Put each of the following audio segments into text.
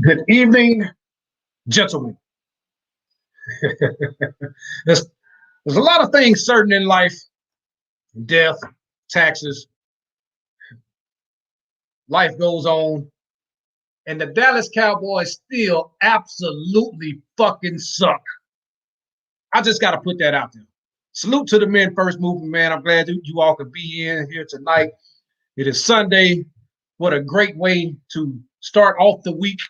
Good evening, gentlemen. there's, there's a lot of things certain in life: death, taxes, life goes on, and the Dallas Cowboys still absolutely fucking suck. I just got to put that out there. Salute to the Men First movement, man. I'm glad you all could be in here tonight. It is Sunday. What a great way to start off the week.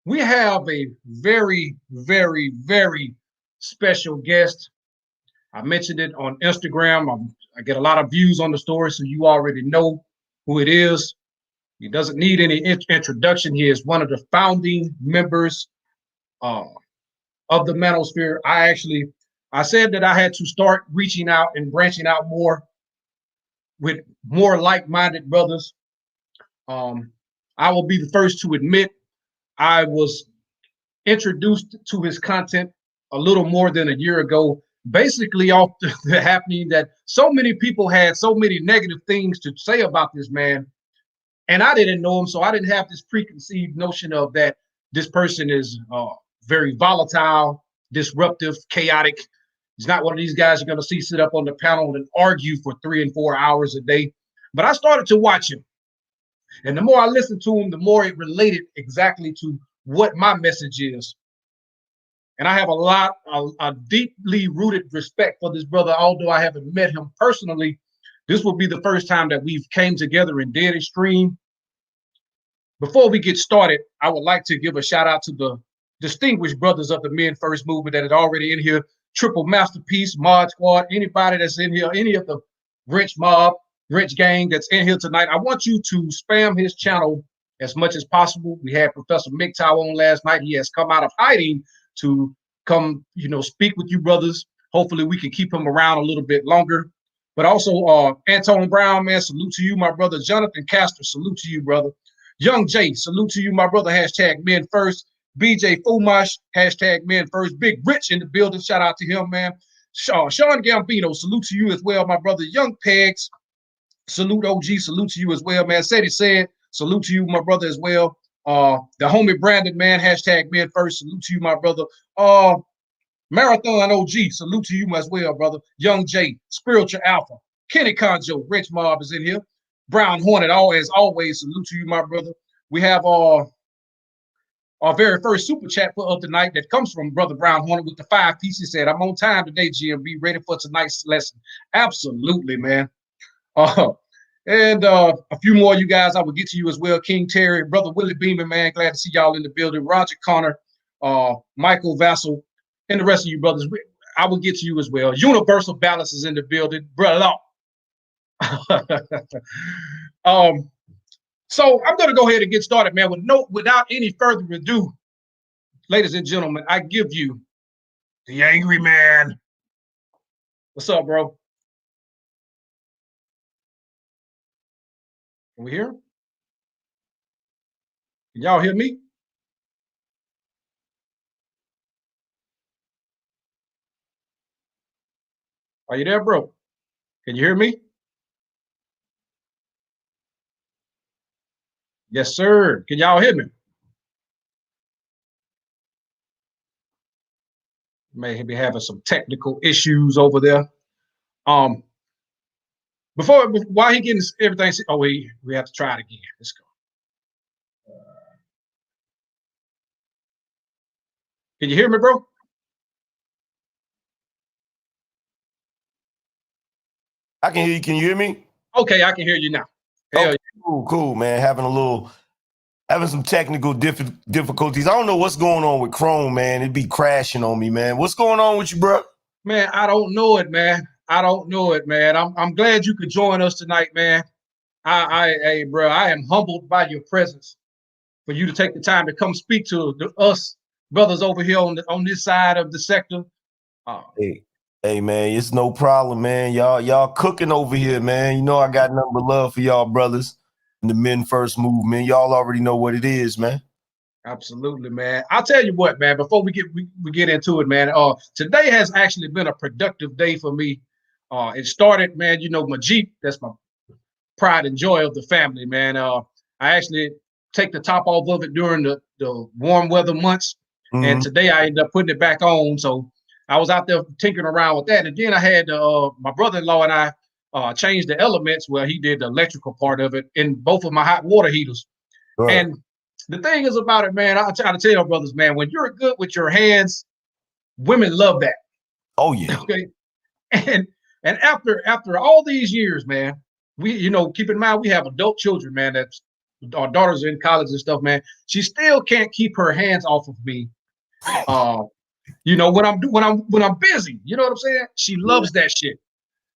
We have a very, very, very special guest. I mentioned it on Instagram. I get a lot of views on the story, so you already know who it is. He doesn't need any introduction. He is one of the founding members of the Manosphere. I said that I had to start reaching out and branching out more with more like-minded brothers. I will be the first to admit I was introduced to his content a little more than a year ago, basically off the happening that so many people had so many negative things to say about this man. And I didn't know him, so I didn't have this preconceived notion of that this person is very volatile, disruptive, chaotic. He's not one of these guys you're going to see sit up on the panel and argue for 3 and 4 hours a day. But I started to watch him. And the more I listened to him, the more it related exactly to what my message is. And I have a deeply rooted respect for this brother, although I haven't met him personally. This will be the first time that we've came together and did a stream. Before we get started, I would like to give a shout out to the distinguished brothers of the Men First movement that are already in here. Triple Masterpiece, Mod Squad, anybody that's in here, any of the Wrench Mob, Wrench Gang that's in here tonight. I want you to spam his channel as much as possible. We had Professor MGTOW on last night. He has come out of hiding to come, speak with you brothers. Hopefully we can keep him around a little bit longer. But also Antone Brown, man, salute to you, my brother. Jonathan Castor, salute to you, brother. Young Jay, salute to you, my brother. Hashtag Men First. BJ Fumash, hashtag Men First. Big Rich in the building. Shout out to him, man. Sean Gambino, salute to you as well, my brother. Young Pegs, salute OG, salute to you as well, man. Said, salute to you, my brother, as well. The homie Brandon, man, hashtag Men First. Salute to you, my brother. Marathon OG, salute to you as well, brother. Young Jay, Spiritual Alpha. Kenny Conjo, Rich Mob is in here. Brown Hornet, as always, salute to you, my brother. We have our very first super chat of the night that comes from Brother Brown Hornet with the 5 pieces. He said, I'm on time today, GM. Be ready for tonight's lesson. Absolutely, man. And a few more, you guys, I will get to you as well. King Terry, Brother Willie Beeman, man. Glad to see y'all in the building. Roger Connor, Michael Vassell, and the rest of you brothers. I will get to you as well. Universal Balance is in the building. Brother. So I'm going to go ahead and get started, man. Without any further ado, ladies and gentlemen, I give you the Angry Man. What's up, bro? Can we hear him? Can y'all hear me? Are you there, bro? Can you hear me? Yes, sir. Can y'all hear me? May be having some technical issues over there. While he getting everything, we have to try it again. Let's go. Can you hear me, bro? I can hear you. Can you hear me? Okay, I can hear you now. Okay, cool, man. Having some technical difficulties. I don't know what's going on with Chrome, man. It'd be crashing on me, man. What's going on with you, bro? Man, I don't know it, man. I'm glad you could join us tonight, man. Hey, bro, I am humbled by your presence. For you to take the time to come speak to us brothers over here on this side of the sector. Hey, man, it's no problem, man. Y'all cooking over here, man. You know I got nothing but love for y'all brothers in the Men First movement. Y'all already know what it is, man. Absolutely, man. I'll tell you what, man, before we get into it, man, today has actually been a productive day for me. It started, man, my Jeep, that's my pride and joy of the family, man. I actually take the top off of it during the warm weather months. Mm-hmm. And today I ended up putting it back on. So I was out there tinkering around with that. And then I had my brother-in-law and I changed the elements where he did the electrical part of it in both of my hot water heaters. Right. And the thing is about it, man, I try to tell brothers, man, when you're good with your hands, women love that. Oh, yeah. Okay. And after all these years, man, we, keep in mind we have adult children, man, that's our daughters are in college and stuff, man. She still can't keep her hands off of me. When I'm busy, you know what I'm saying? She loves that shit.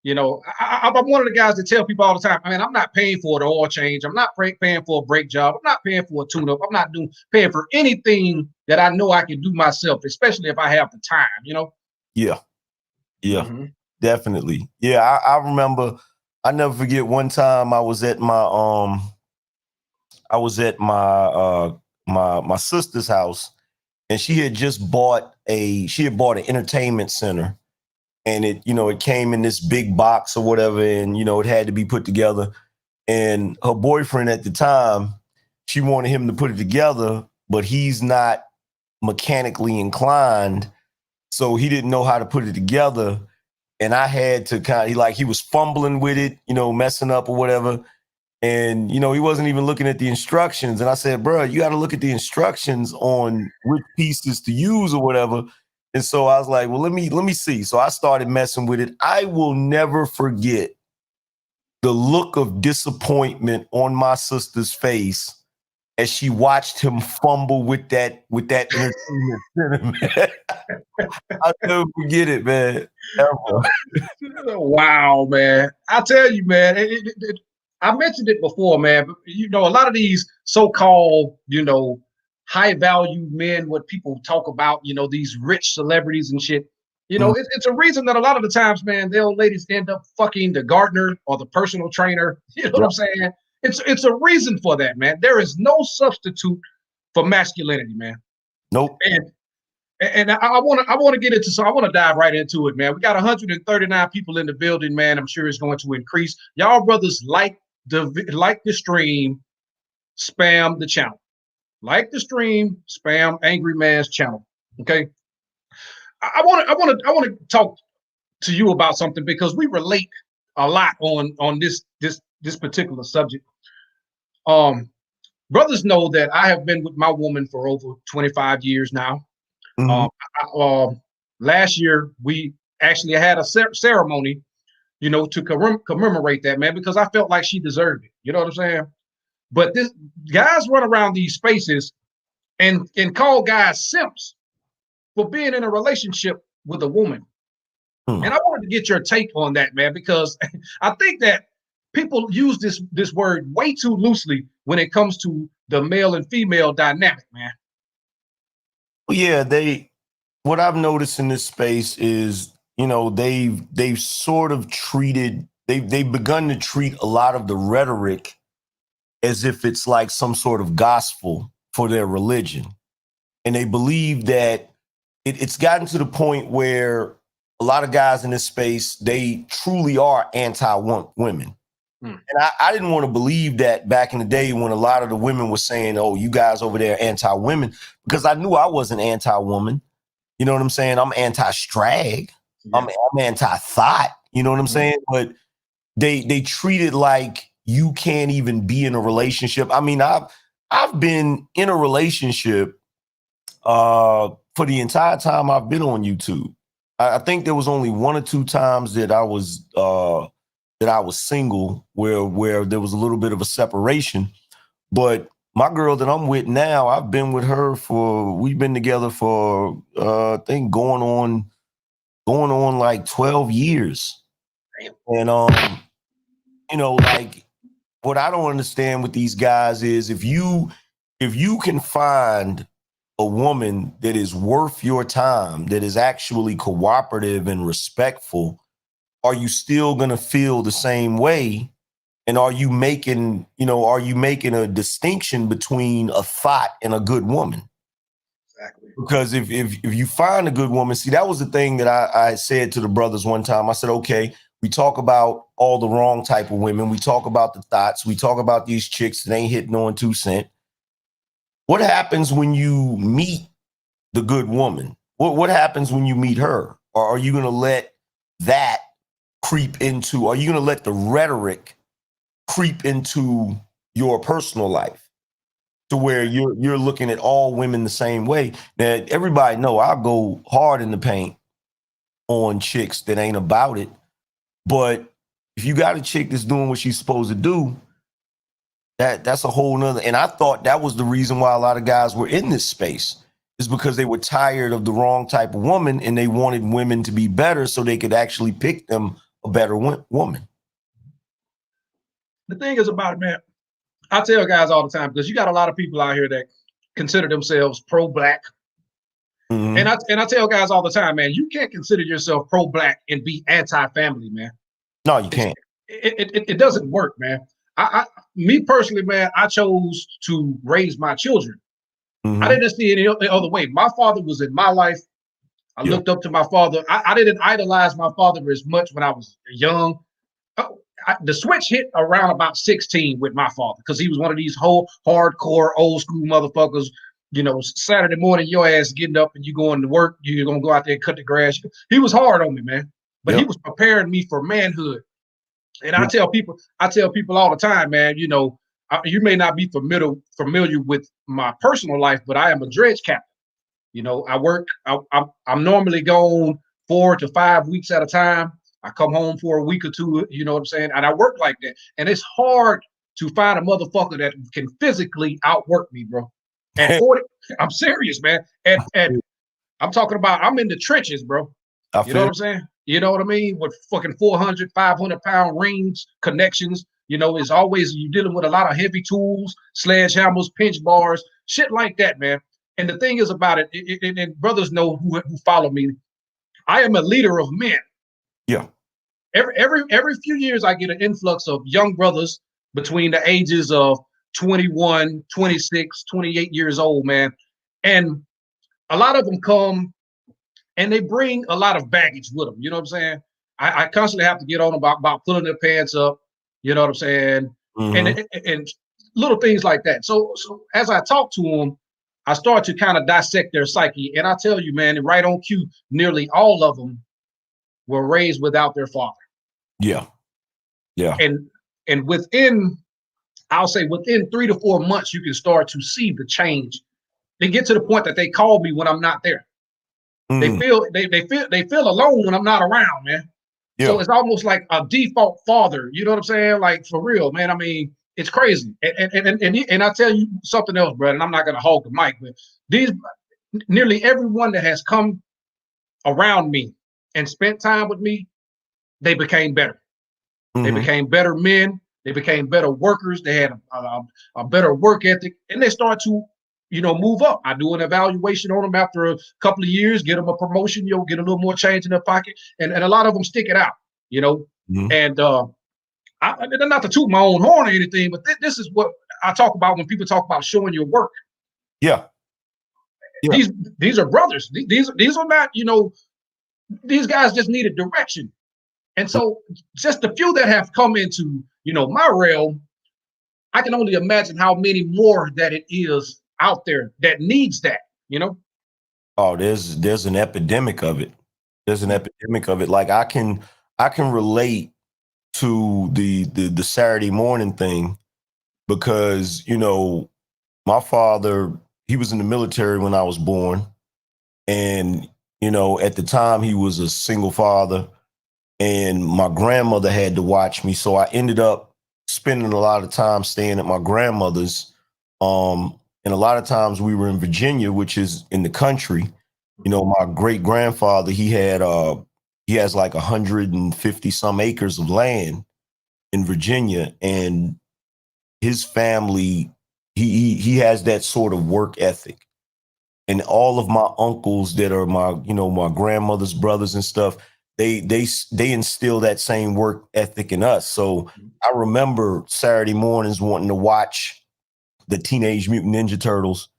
I'm one of the guys that tell people all the time, man, I'm not paying for an oil change. I'm not paying for a brake job. I'm not paying for a tune-up. I'm not paying for anything that I know I can do myself, especially if I have the time, Yeah. Mm-hmm. Definitely. Yeah, I remember, I never forget one time I was at my my sister's house, and she had just bought an entertainment center, and it came in this big box or whatever, and it had to be put together. And her boyfriend at the time, she wanted him to put it together, but he's not mechanically inclined, so he didn't know how to put it together. And I had to he was fumbling with it, messing up or whatever. And, he wasn't even looking at the instructions. And I said, bro, you got to look at the instructions on which pieces to use or whatever. And so I was like, well, let me see. So I started messing with it. I will never forget the look of disappointment on my sister's face as she watched him fumble with that entertainment sentiment. I'll never forget it, man. Ever. Wow, man. I tell you, man, I mentioned it before, man, but you know, a lot of these so-called, you know, high value men, what people talk about, you know, these rich celebrities and shit. You know, it's a reason that a lot of the times, man, the old ladies end up fucking the gardener or the personal trainer. You know what I'm saying? It's a reason for that, man. There is no substitute for masculinity, man. Nope. And I want to get into, so I want to dive right into it, man. We got 139 people in the building, man. I'm sure it's going to increase. Y'all brothers like the stream, spam the channel. Like the stream, spam Angry Man's channel. Okay. I want to talk to you about something because we relate a lot on this particular subject. Brothers know that I have been with my woman for over 25 years now. Last year we actually had a ceremony, you know, to commemorate that, man, because I felt like she deserved it. You know what I'm saying? But this guys run around these spaces and call guys simps for being in a relationship with a woman. And I wanted to get your take on that, man, because I think that people use this word way too loosely when it comes to the male and female dynamic, man. Well, yeah, what I've noticed in this space is, you know, they've sort of treated, they've begun to treat a lot of the rhetoric as if it's like some sort of gospel for their religion. And they believe that it's gotten to the point where a lot of guys in this space, they truly are anti-women. And I didn't want to believe that back in the day when a lot of the women were saying, oh, you guys over there anti-women, because I knew I wasn't anti-woman. You know what I'm saying? I'm anti-strag. Yeah. I'm anti-thought. You know what I'm saying? But they treat it like you can't even be in a relationship. I mean, I've been in a relationship for the entire time I've been on YouTube. I think there was only one or two times that I was single where there was a little bit of a separation. But my girl that I'm with now, I've been with her we've been together for I think going on like 12 years. And you know, like what I don't understand with these guys is if you can find a woman that is worth your time, that is actually cooperative and respectful, are you still going to feel the same way? And are you making a distinction between a thought and a good woman? Exactly. Because if you find a good woman, see, that was the thing that I said to the brothers one time. I said, okay, we talk about all the wrong type of women. We talk about the thoughts. We talk about these chicks that ain't hitting on 2 cents. What happens when you meet the good woman? What happens when you meet her? Or are you going to let that creep into, are you going to let the rhetoric creep into your personal life to where you're looking at all women the same way? Now, everybody know I'll go hard in the paint on chicks that ain't about it. But if you got a chick that's doing what she's supposed to do, that's a whole nother. And I thought that was the reason why a lot of guys were in this space, is because they were tired of the wrong type of woman and they wanted women to be better so they could actually pick them a better woman. The thing is about it, man, I tell guys all the time, because you got a lot of people out here that consider themselves pro-black. And I tell guys all the time, man, you can't consider yourself pro-black and be anti-family, man. No, you can't. It doesn't work, man. Me personally, man, I chose to raise my children. I didn't see any other way. My father was in my life. I looked up to my father. I didn't idolize my father as much when I was young. The switch hit around about 16 with my father, because he was one of these whole hardcore old school motherfuckers. You know, Saturday morning, your ass getting up and you going to work. You're going to go out there and cut the grass. He was hard on me, man. But he was preparing me for manhood. And I tell people all the time, man, you know, you may not be familiar with my personal life, but I am a dredge captain. You know, I work, I'm normally gone 4 to 5 weeks at a time. I come home for a week or two, you know what I'm saying? And I work like that. And it's hard to find a motherfucker that can physically outwork me, bro. At 40, I'm serious, man. At I'm talking about, I'm in the trenches, bro. You know what I'm saying? You know what I mean? With fucking 400, 500-pound rings, connections. You know, it's always, you're dealing with a lot of heavy tools, sledgehammers, pinch bars, shit like that, man. And the thing is about it, and brothers know who follow me, I am a leader of men. Yeah. Every few years, I get an influx of young brothers between the ages of 21, 26, 28 years old, man. And a lot of them come and they bring a lot of baggage with them. You know what I'm saying? I constantly have to get on about pulling their pants up. You know what I'm saying? And little things like that. So as I talk to them, I start to kind of dissect their psyche. And I tell you, man, right on cue, nearly all of them were raised without their father. Yeah. Yeah. And within, I'll say within 3 to 4 months, you can start to see the change. They get to the point that they call me when I'm not there. They feel alone when I'm not around, man. Yeah. So it's almost like a default father. You know what I'm saying? Like, for real, man. I mean, it's crazy. And I tell you something else, brother, and I'm not going to hog the mic, but nearly everyone that has come around me and spent time with me, they became better. They became better men. They became better workers. They had a better work ethic, and they start to, move up. I do an evaluation on them after a couple of years, get them a promotion, get a little more change in their pocket, and a lot of them stick it out, And not to toot my own horn or anything, but this is what I talk about when people talk about showing your work. Yeah. These are brothers. These are not, these guys just needed direction. And so just the few that have come into, my realm, I can only imagine how many more that it is out there that needs that, Oh, there's an epidemic of it. There's an epidemic of it. Like I can relate to the Saturday morning thing because, my father, he was in the military when I was born. And, at the time he was a single father and my grandmother had to watch me. So I ended up spending a lot of time staying at my grandmother's. And a lot of times we were in Virginia, which is in the country. My great grandfather, he has like 150 some acres of land in Virginia, and his family, he has that sort of work ethic. And all of my uncles that are my grandmother's brothers and stuff, they instill that same work ethic in us. So I remember Saturday mornings wanting to watch the Teenage Mutant Ninja Turtles,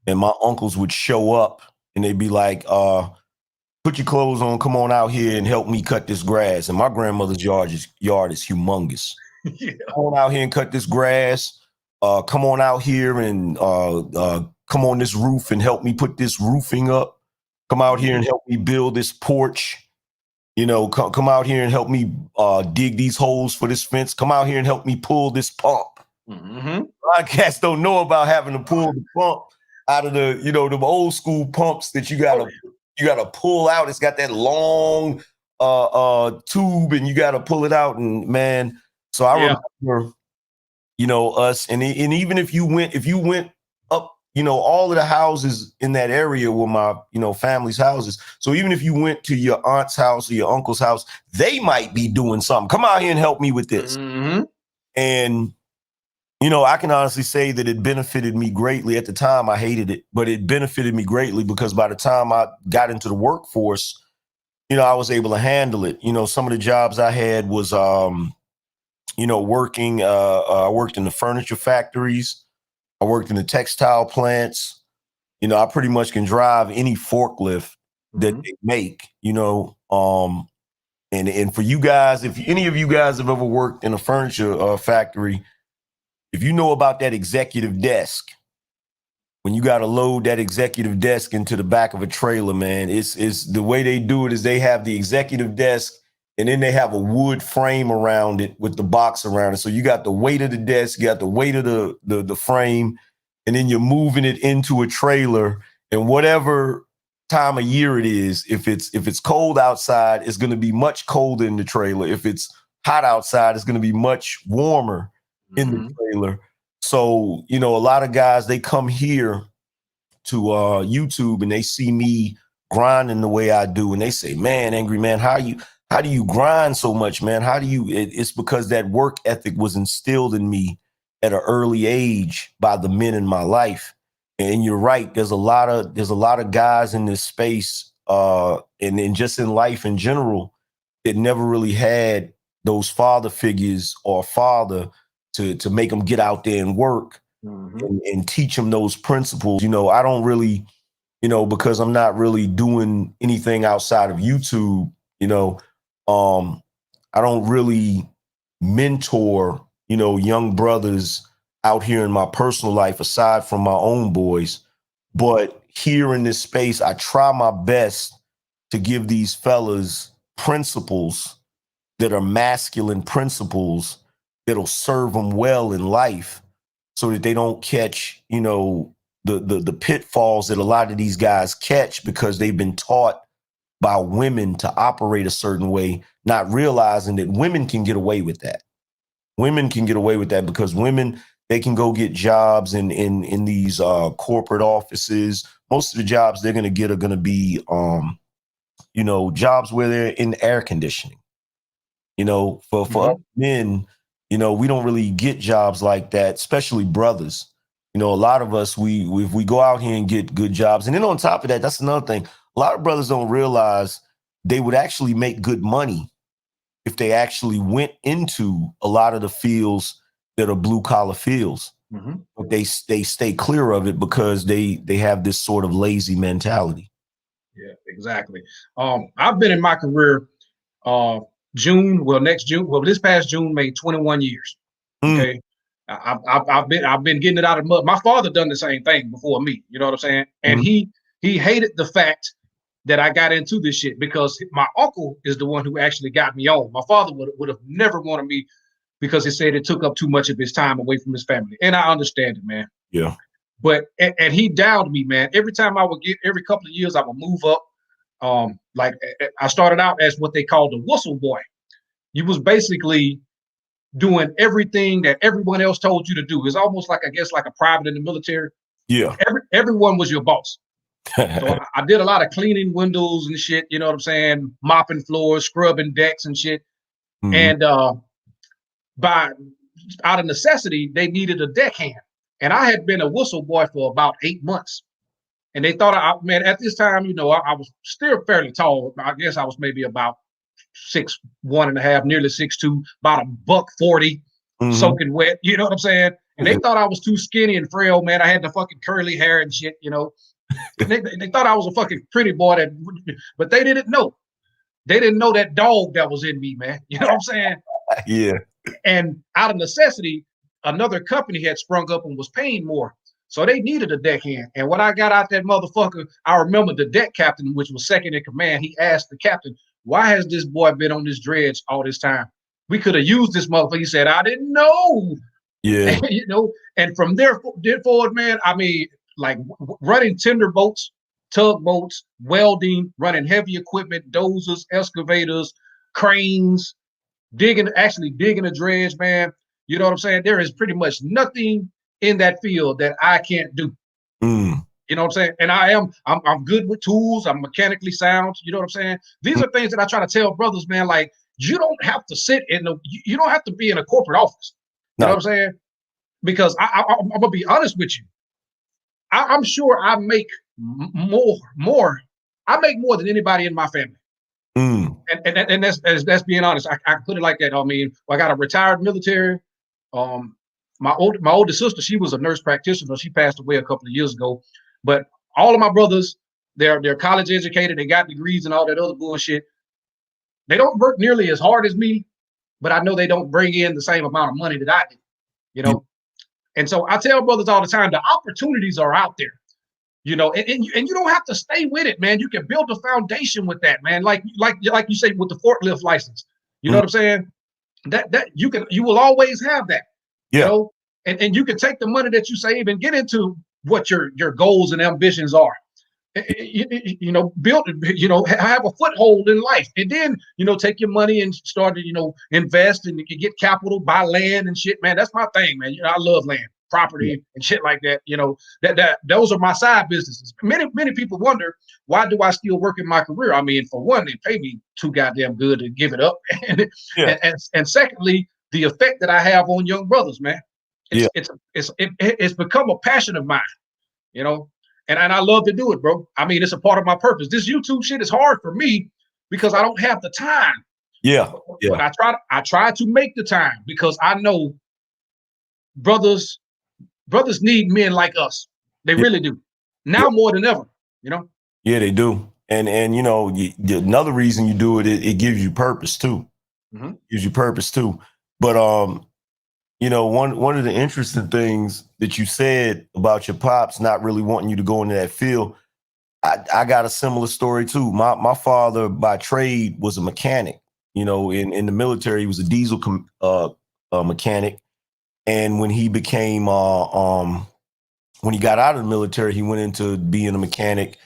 and my uncles would show up and they'd be like, put your clothes on, come on out here and help me cut this grass. And my grandmother's yard is humongous. Yeah. Come on out here and cut this grass. Come on out here and come on this roof and help me put this roofing up. Come out here and help me build this porch. Come out here and help me dig these holes for this fence. Come out here and help me pull this pump. A lot of cats don't know about having to pull the pump out of the, the old school pumps that you gotta pull out. It's got that long tube and you gotta pull it out. And man, so I remember, us and even if you went up, all of the houses in that area were my, family's houses. So even if you went to your aunt's house or your uncle's house, they might be doing something. Come out here and help me with this. And I can honestly say that it benefited me greatly. At the time, I hated it, but it benefited me greatly because by the time I got into the workforce, I was able to handle it. Some of the jobs I had was, working. I worked in the furniture factories. I worked in the textile plants. I pretty much can drive any forklift that they make, and for you guys, if any of you guys have ever worked in a furniture factory, if you know about that executive desk, when you got to load that executive desk into the back of a trailer, man, it's the way they do it is they have the executive desk and then they have a wood frame around it with the box around it. So you got the weight of the desk, you got the weight of the frame, and then you're moving it into a trailer, and whatever time of year it is. If it's cold outside, it's going to be much colder in the trailer. If it's hot outside, it's going to be much warmer in the trailer. So, you know, a lot of guys, they come here to YouTube and they see me grinding the way I do, and they say, "Man, Angry Man, how do you grind so much, man? How do you?" It's because that work ethic was instilled in me at an early age by the men in my life. And you're right. There's a lot of guys in this space, and just in life in general, that never really had those father figures or father to make them get out there and work and teach them those principles. You know, I don't really, you know, because I'm not really doing anything outside of YouTube, you know, I don't really mentor, you know, young brothers out here in my personal life aside from my own boys. But here in this space, I try my best to give these fellas principles that are masculine principles that'll serve them well in life, so that they don't catch, you know, the pitfalls that a lot of these guys catch because they've been taught by women to operate a certain way, not realizing that women can get away with that. Women can get away with that because women, they can go get jobs in these corporate offices. Most of the jobs they're going to get are going to be, you know, jobs where they're in air conditioning. You know, for us men, you know, we don't really get jobs like that, especially brothers. You know, a lot of us, if we go out here and get good jobs. And then on top of that, that's another thing. A lot of brothers don't realize they would actually make good money if they actually went into a lot of the fields that are blue collar fields. But they stay clear of it because they have this sort of lazy mentality. Yeah, exactly. I've been in my career, this past June made 21 years. Okay. I've been getting it out of mud. My father done the same thing before me. You know what I'm saying? And he hated the fact that I got into this shit because my uncle is the one who actually got me on. My father would have never wanted me because he said it took up too much of his time away from his family. And I understand it, man. Yeah. But and he downed me, man. Every time every couple of years, I would move up. Like I started out as what they called a whistle boy. You was basically doing everything that everyone else told you to do. It's almost like, I guess, like a private in the military. Yeah. Everyone was your boss. So I did a lot of cleaning windows and shit, you know what I'm saying? Mopping floors, scrubbing decks and shit. And by out of necessity, they needed a deckhand. And I had been a whistle boy for about 8 months. And they thought, man, at this time, you know, I was still fairly tall. I guess I was maybe about 6'1.5", nearly 6'2", about $140, soaking wet. You know what I'm saying? And they thought I was too skinny and frail, man. I had the fucking curly hair and shit, you know. And they thought I was a fucking pretty boy, but they didn't know. They didn't know that dog that was in me, man. You know what I'm saying? Yeah. And out of necessity, another company had sprung up and was paying more. So they needed a deckhand. And when I got out that motherfucker, I remember the deck captain, which was second in command, he asked the captain, "Why has this boy been on this dredge all this time? We could have used this motherfucker." He said, "I didn't know." Yeah. And, you know, and from there forward, man, I mean, like running tender boats, tugboats, welding, running heavy equipment, dozers, excavators, cranes, digging a dredge, man. You know what I'm saying? There is pretty much nothing in that field that I can't do. You know what I'm saying? And I'm good with tools. I'm mechanically sound. You know what I'm saying? These are things that I try to tell brothers, man. Like, you don't have to sit you don't have to be in a corporate office. You know what I'm saying? Because I'm gonna be honest with you. I'm sure I make more. I make more than anybody in my family. And that's being honest. I put it like that. I mean, I got a retired military. My older sister, she was a nurse practitioner. She passed away a couple of years ago. But all of my brothers, they're college educated. They got degrees and all that other bullshit. They don't work nearly as hard as me, but I know they don't bring in the same amount of money that I do. You know, and so I tell brothers all the time, the opportunities are out there. You know, and you don't have to stay with it, man. You can build a foundation with that, man. Like you say with the forklift license. You know what I'm saying? That you will always have that. You know, and you can take the money that you save and get into what your goals and ambitions are. you know, build, you know, have a foothold in life, and then, you know, take your money and start to, you know, invest and you can get capital, buy land and shit, man. That's my thing, man. You know, I love land, Yeah. property and shit like that. You know, that those are my side businesses. Many people wonder, why do I still work in my career? I mean, for one, they pay me too goddamn good to give it up, and Yeah. and secondly, the effect that I have on young brothers, man. Yeah. It's become a passion of mine, you know, and I love to do it, bro. I mean, it's a part of my purpose. This YouTube shit is hard for me because I don't have the time, Yeah. but Yeah. I try to make the time because I know brothers brothers need men like us. They Yeah. really do, Yeah. now more than ever, you know. Yeah, they do. And you know, another reason you do it, it gives you purpose too. Mm-hmm. Gives you purpose too. But you know, one of the interesting things that you said about your pops not really wanting you to go into that field, I got a similar story too. My father by trade was a mechanic. You know, in the military, he was a diesel mechanic. And when he got out of the military, he went into being a mechanic,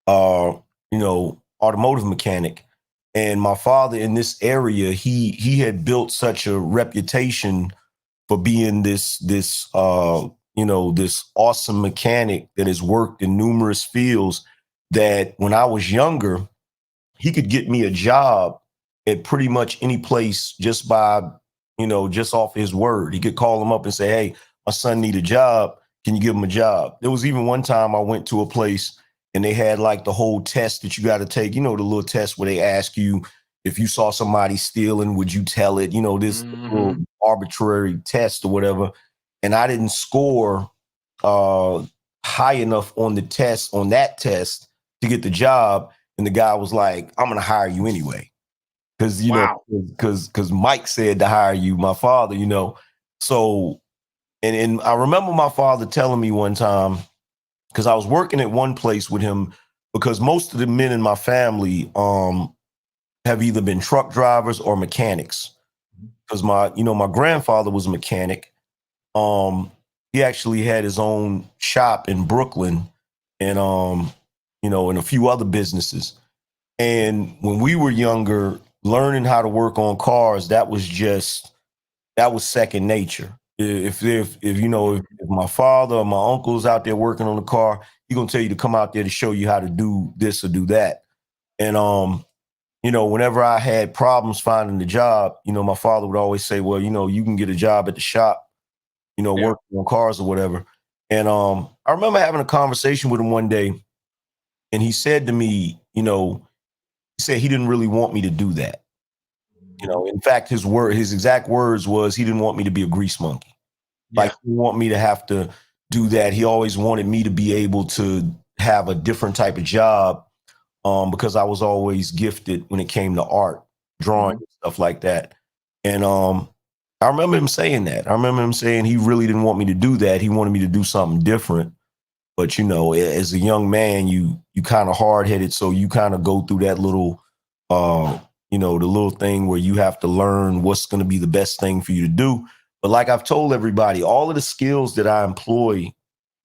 you know, automotive mechanic. And my father in this area, he had built such a reputation for being this you know, this awesome mechanic that has worked in numerous fields, that when I was younger, he could get me a job at pretty much any place just by, you know, just off his word. He could call him up and say, hey, my son need a job. Can you give him a job? There was even one time I went to a place and they had like the whole test that you got to take, you know, the little test where they ask you, if you saw somebody stealing, would you tell it? You know, this little Mm-hmm. arbitrary test or whatever. And I didn't score uh, high enough on the test, on that test, to get the job. And the guy was like, I'm gonna hire you anyway. Cause you know, Wow. because Mike said to hire you, my father, you know. So and I remember my father telling me one time, because I was working at one place with him, because most of the men in my family have either been truck drivers or mechanics. Because my grandfather was a mechanic. Um, he actually had his own shop in Brooklyn and you know, and a few other businesses. And when we were younger, learning how to work on cars, that was second nature. If you know, if my father or my uncle's out there working on the car, he's gonna tell you to come out there to show you how to do this or do that. And you know, whenever I had problems finding the job, you know, my father would always say, well, you know, you can get a job at the shop, you know, Yeah. working on cars or whatever. And I remember having a conversation with him one day, and he said to me, you know, he said he didn't really want me to do that. You Mm-hmm. know, in fact, his exact words was he didn't want me to be a grease monkey. Like Yeah. he didn't want me to have to do that. He always wanted me to be able to have a different type of job, because I was always gifted when it came to art, drawing, Mm-hmm. and stuff like that. And I remember him saying that. I remember him saying he really didn't want me to do that. He wanted me to do something different. But you know, as a young man, you kind of hard headed, so you kind of go through that little, you know, the little thing where you have to learn what's going to be the best thing for you to do. But like I've told everybody, all of the skills that I employ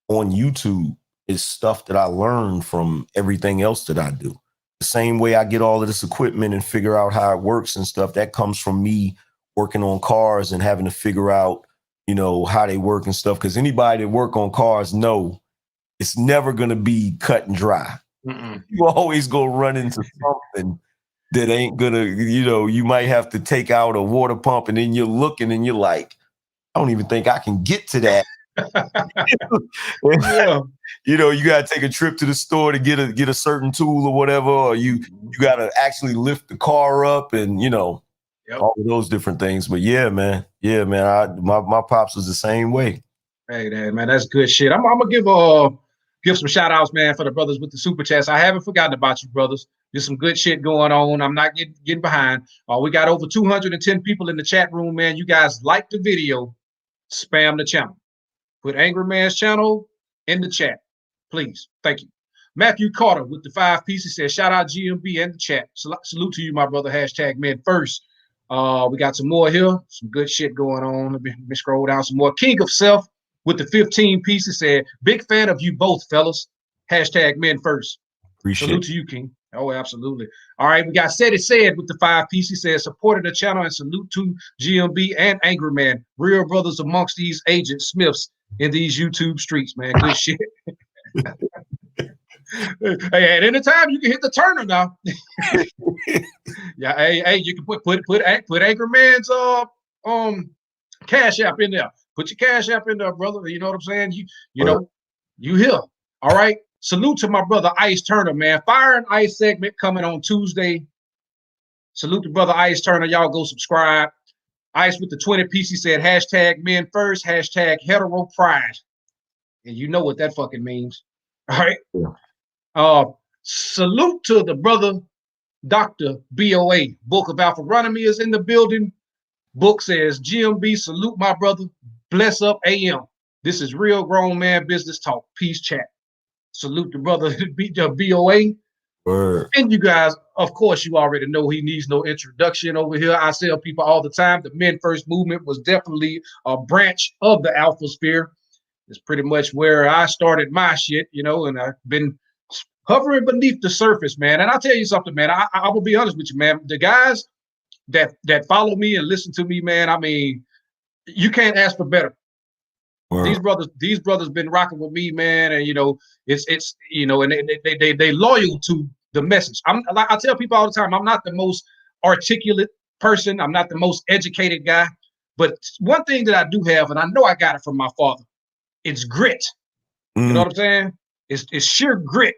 on YouTube is stuff that I learned from everything else that I do. The same way I get all of this equipment and figure out how it works and stuff, that comes from me working on cars and having to figure out, you know, how they work and stuff. Because anybody that work on cars know it's never going to be cut and dry. Mm-mm. You always go run into something that ain't gonna, you know, you might have to take out a water pump and then you're looking and you're like, I don't even think I can get to that. Yeah. You know, you gotta take a trip to the store to get a certain tool or whatever, or Mm-hmm. you gotta actually lift the car up and you know, Yep. all of those different things. But yeah, man. Yeah, man. My pops was the same way. Hey, man, that's good shit. I'm gonna give some shout outs, man, for the brothers with the super chats. I haven't forgotten about you, brothers. There's some good shit going on. I'm not getting behind. We got over 210 people in the chat room, man. You guys like the video, spam the channel. Put Angry Man's channel in the chat, please. Thank you. Matthew Carter with the 5 pieces says, shout out GMB in the chat. Salute to you, my brother. Hashtag men first. We got some more here. Some good shit going on. Let me scroll down some more. King of Self with the 15 pieces said, big fan of you both, fellas. Hashtag men first. Appreciate Salute to you, King. Oh, absolutely. All right, we got Said It Said with the 5 piece. He says, supporting the channel and salute to GMB and Angry Man, real brothers amongst these agent Smiths in these YouTube streets, man. Good shit. Hey, at any time you can hit the turner now. Yeah, hey, you can put Angry Man's Cash App in there. Put your Cash App in there, brother. You know what I'm saying? You know, you here. All right. Salute to my brother Ice Turner, man. Fire and Ice segment coming on Tuesday. Salute to brother Ice Turner. Y'all go subscribe. Ice with the 20 piece. He said hashtag men first, hashtag hetero pride. And you know what that fucking means. All right. Yeah. Salute to the brother Dr. BOA. Book of Alpharonomy is in the building. Book says, GMB, salute my brother. Bless up AM. This is real grown man business talk. Peace chat. Salute the brother BOA. Word. And you guys, of course, you already know he needs no introduction over here. I tell people all the time, the Men First movement was definitely a branch of the Alpha Sphere. It's pretty much where I started my shit, you know, and I've been hovering beneath the surface, man. And I'll tell you something, man. I will be honest with you, man. The guys that follow me and listen to me, man, I mean, you can't ask for better. Wow. These brothers been rocking with me, man, and you know, it's you know, and they loyal to the message. I tell people all the time, I'm not the most articulate person, I'm not the most educated guy, but one thing that I do have, and I know I got it from my father, it's grit. You know what I'm saying? It's sheer grit,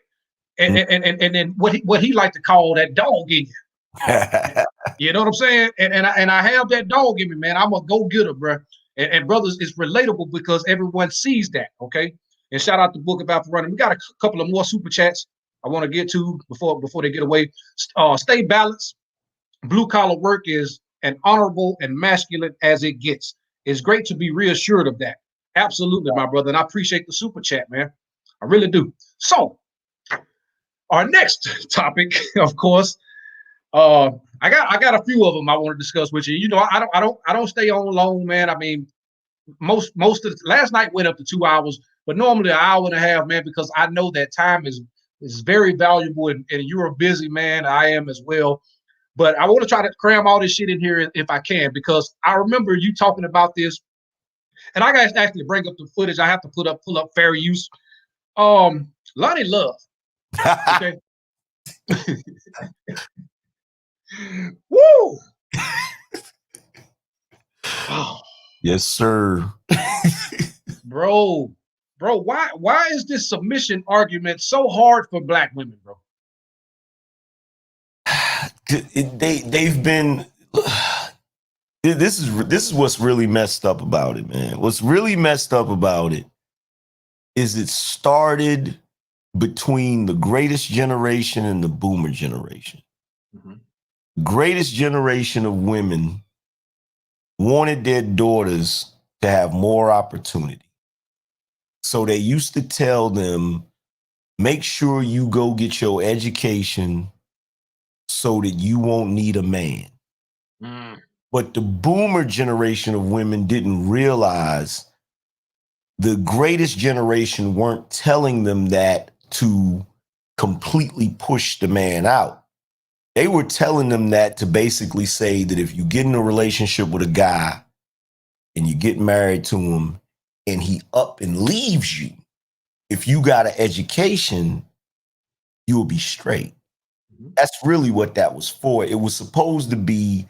and then what he like to call that dog in you. You know what I'm saying? And I have that dog in me, man. I'm a go-getter, bro. And brothers, it's relatable because everyone sees that, okay? And shout out the Book of Alpharonomy. We got a couple of more super chats I want to get to before they get away. Stay balanced. Blue collar work is as honorable and masculine as it gets. It's great to be reassured of that. Absolutely, my brother. And I appreciate the super chat, man. I really do. So, our next topic, of course, I got a few of them I want to discuss with you. You know, I don't stay on long, man. I mean, most of last night went up to 2 hours, but normally an hour and a half, man, because I know that time is very valuable, and you're a busy man. I am as well. But I want to try to cram all this shit in here if I can, because I remember you talking about this, and I got to actually bring up the footage. I have to pull up fair use. Lonnie Love. Okay. Woo! Oh. Yes, sir. bro, why is this submission argument so hard for black women, bro? They've been. This is what's really messed up about it, man. What's really messed up about it is it started between the greatest generation and the boomer generation. Mm-hmm. Greatest generation of women wanted their daughters to have more opportunity. So they used to tell them, make sure you go get your education so that you won't need a man. Mm. But the boomer generation of women didn't realize the greatest generation weren't telling them that to completely push the man out. They were telling them that to basically say that if you get in a relationship with a guy and you get married to him and he up and leaves you, if you got an education, you will be straight. Mm-hmm. That's really what that was for. It was supposed to be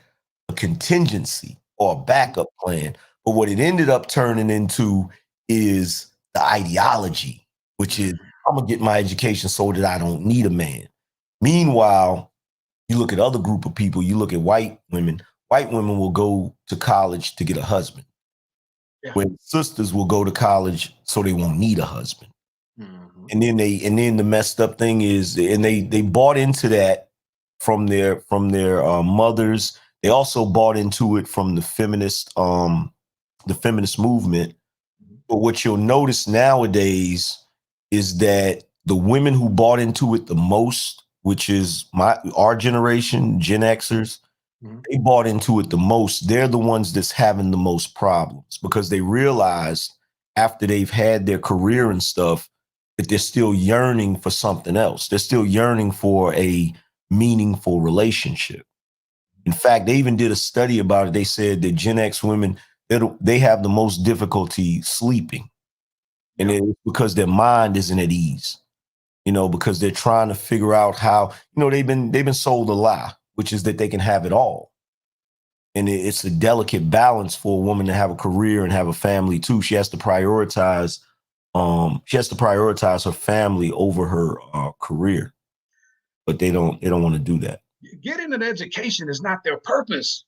a contingency or a backup plan. But what it ended up turning into is the ideology, which is I'm going to get my education so that I don't need a man. Meanwhile, you look at other group of people, you look at white women will go to college to get a husband. Yeah. When sisters will go to college so they won't need a husband. Mm-hmm. And then the messed up thing is, and they bought into that from their mothers. They also bought into it from the feminist movement. But what you'll notice nowadays is that the women who bought into it the most, which is our generation, Gen Xers, mm-hmm. They bought into it the most. They're the ones that's having the most problems because they realized after they've had their career and stuff but they're still yearning for something else. They're still yearning for a meaningful relationship. In fact, they even did a study about it. They said that Gen X women, they have the most difficulty sleeping. And it's because their mind isn't at ease, because they're trying to figure out how, they've been sold a lie, which is that they can have it all. And it's a delicate balance for a woman to have a career and have a family too. She has to prioritize her family over her career, but they don't want to do that. Getting an education is not their purpose.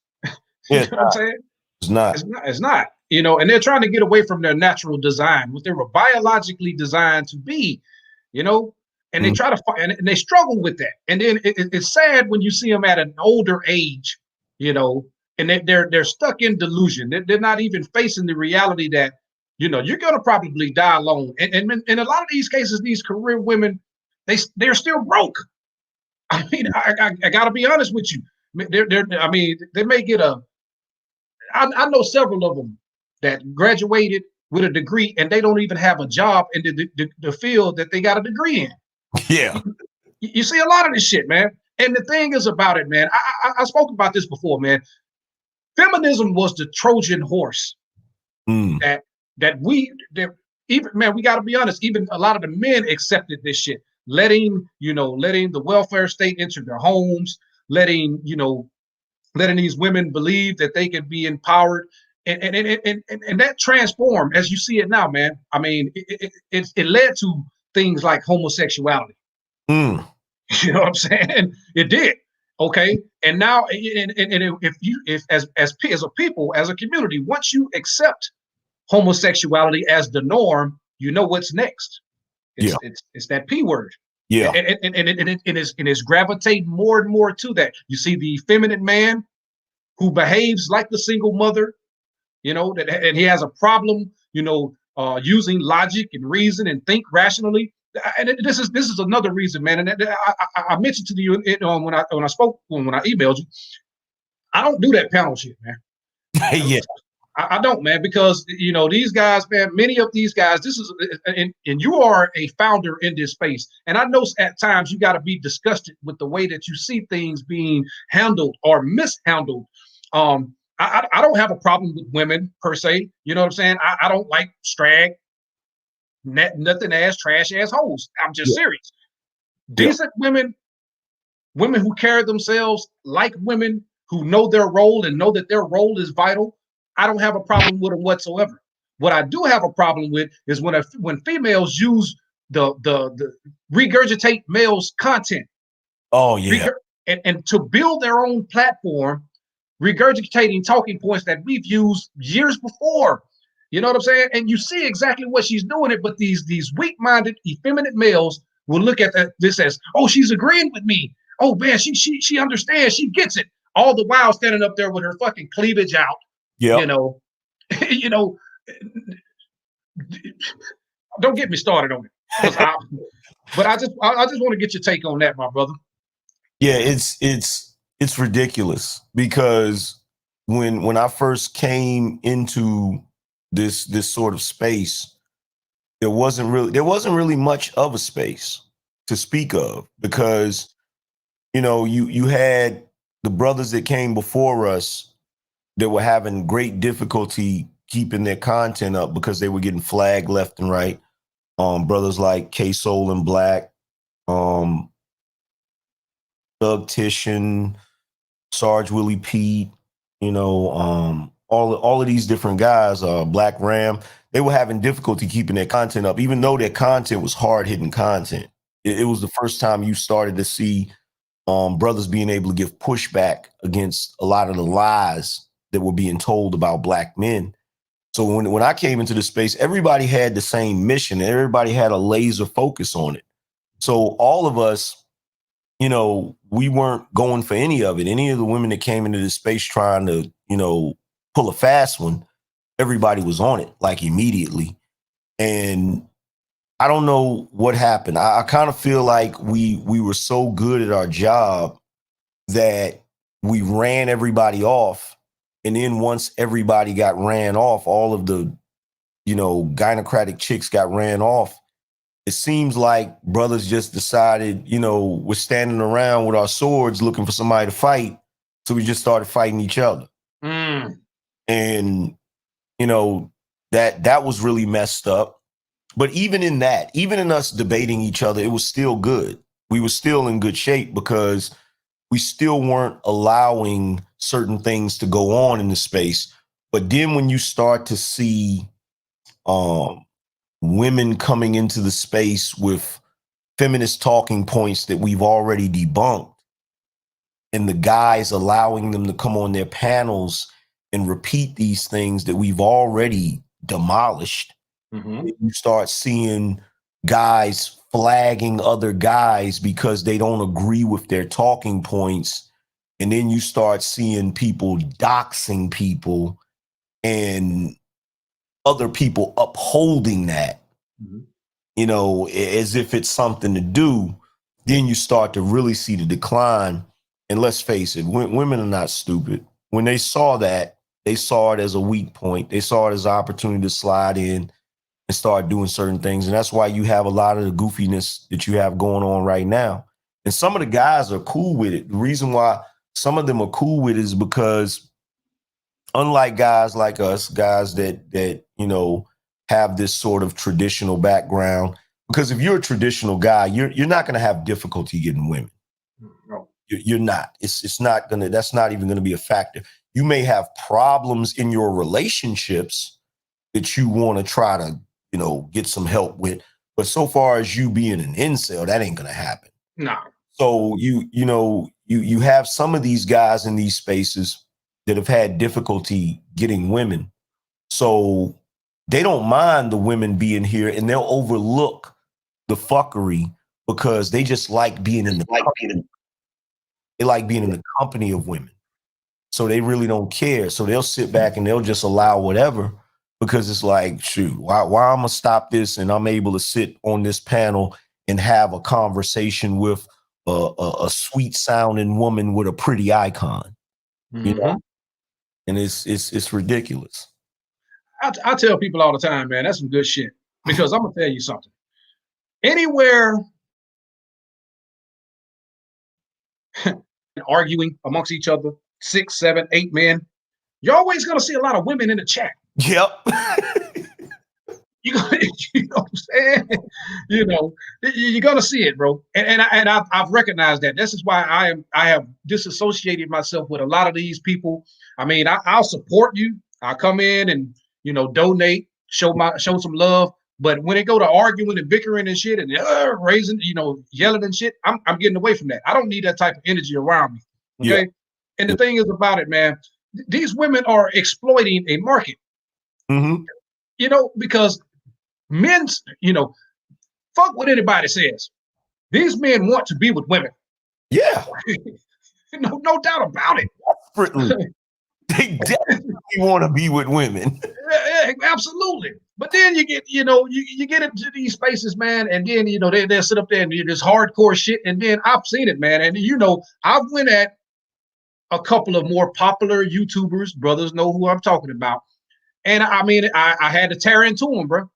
Yeah, you know what I'm saying? It's not. It's not. And they're trying to get away from their natural design, what they were biologically designed to be. And they try to find, and they struggle with that. And then it's sad when you see them at an older age, and they're stuck in delusion. They're not even facing the reality that you're gonna probably die alone. And in a lot of these cases, these career women, they're still broke. I mean, I got to be honest with you. They may get I know several of them that graduated with a degree and they don't even have a job in the field that they got a degree in. Yeah. You see a lot of this shit, man. And the thing is about it, man, I spoke about this before, man. Feminism was the Trojan horse that even, man, we got to be honest, even a lot of the men accepted this shit. Letting the welfare state enter their homes, letting these women believe that they can be empowered, and that transformed as you see it now, man. I mean, it led to things like homosexuality. You know what I'm saying? It did. Okay, and now, if as a people, as a community, once you accept homosexuality as the norm, you know what's next. It's that P word. Yeah. And it is gravitating more and more to that. You see the feminine man who behaves like the single mother, and he has a problem, using logic and reason and think rationally. And this is another reason, man. And I mentioned to you when I emailed you, I don't do that panel shit, man. Yeah. I don't, man, because these guys, man, many of these guys, this is, and you are a founder in this space, and I know at times you got to be disgusted with the way that you see things being handled or mishandled. I don't have a problem with women per se. You know what I'm saying? I don't like strag, nothing ass, trash ass hoes. I'm just serious. Decent women who carry themselves like women, who know their role and know that their role is vital. I don't have a problem with them whatsoever. What I do have a problem with is when females use the regurgitate males' content. Oh yeah. And to build their own platform, regurgitating talking points that we've used years before. You know what I'm saying? And you see exactly what she's doing it, but these weak-minded, effeminate males will look at this as, oh, she's agreeing with me. Oh man, she understands, she gets it. All the while standing up there with her fucking cleavage out. Yeah. Don't get me started on it. But I just want to get your take on that, my brother. Yeah, it's ridiculous because when I first came into this sort of space, there wasn't really much of a space to speak of because you had the brothers that came before us that were having great difficulty keeping their content up because they were getting flagged left and right. Brothers like K-Soul and Black, Thug Titian, Sarge Willie Pete, all of these different guys, Black Ram, they were having difficulty keeping their content up, even though their content was hard-hitting content. It was the first time you started to see brothers being able to give pushback against a lot of the lies that were being told about Black men. So when I came into the space, everybody had the same mission. Everybody had a laser focus on it. So all of us, we weren't going for any of it. Any of the women that came into this space trying to, pull a fast one, everybody was on it like immediately. And I don't know what happened. I kind of feel like we were so good at our job that we ran everybody off. And then once everybody got ran off, all of the, gynocratic chicks got ran off. it seems like brothers just decided, we're standing around with our swords looking for somebody to fight. So we just started fighting each other. Mm. And, that was really messed up. But even in that, even in us debating each other, it was still good. We were still in good shape because we still weren't allowing certain things to go on in the space. But then when you start to see women coming into the space with feminist talking points that we've already debunked, and the guys allowing them to come on their panels and repeat these things that we've already demolished, you start seeing guys flagging other guys because they don't agree with their talking points. And then you start seeing people doxing people and other people upholding that, as if it's something to do. Then you start to really see the decline. And let's face it, women are not stupid. When they saw that, they saw it as a weak point. They saw it as an opportunity to slide in and start doing certain things. And that's why you have a lot of the goofiness that you have going on right now. And some of the guys are cool with it. The reason why some of them are cool with it is because, unlike guys like us, guys that have this sort of traditional background, because if you're a traditional guy, you're not going to have difficulty getting women. No. You're not. It's not gonna. That's not even going to be a factor. You may have problems in your relationships that you want to try to get some help with, but so far as you being an incel, that ain't going to happen. No. So you have some of these guys in these spaces that have had difficulty getting women. So they don't mind the women being here, and they'll overlook the fuckery because they just like being in the company. They like being in the company of women. So they really don't care. So they'll sit back and they'll just allow whatever, because it's like, shoot, why I'm gonna stop this, and I'm able to sit on this panel and have a conversation with a sweet sounding woman with a pretty icon, and it's ridiculous. I tell people all the time, man, that's some good shit. Because I'm gonna tell you something. Anywhere arguing amongst each other, 6, 7, 8 men, you're always gonna see a lot of women in the chat. Yep. You know what I'm saying? You're gonna see it, bro. And I've recognized that. This is why I have disassociated myself with a lot of these people. I mean, I'll support you. I'll come in and donate, show some love. But when it go to arguing and bickering and shit and raising, yelling and shit, I'm getting away from that. I don't need that type of energy around me. Okay. Yeah. And the thing is about it, man, these women are exploiting a market. Because men's, fuck what anybody says. These men want to be with women. Yeah. No doubt about it. They definitely want to be with women. Yeah, absolutely. But then you get, you get into these spaces, man, and then, they'll sit up there and do this hardcore shit. And then I've seen it, man. And, I've went at a couple of more popular YouTubers, brothers know who I'm talking about. And I mean, I had to tear into them, bro.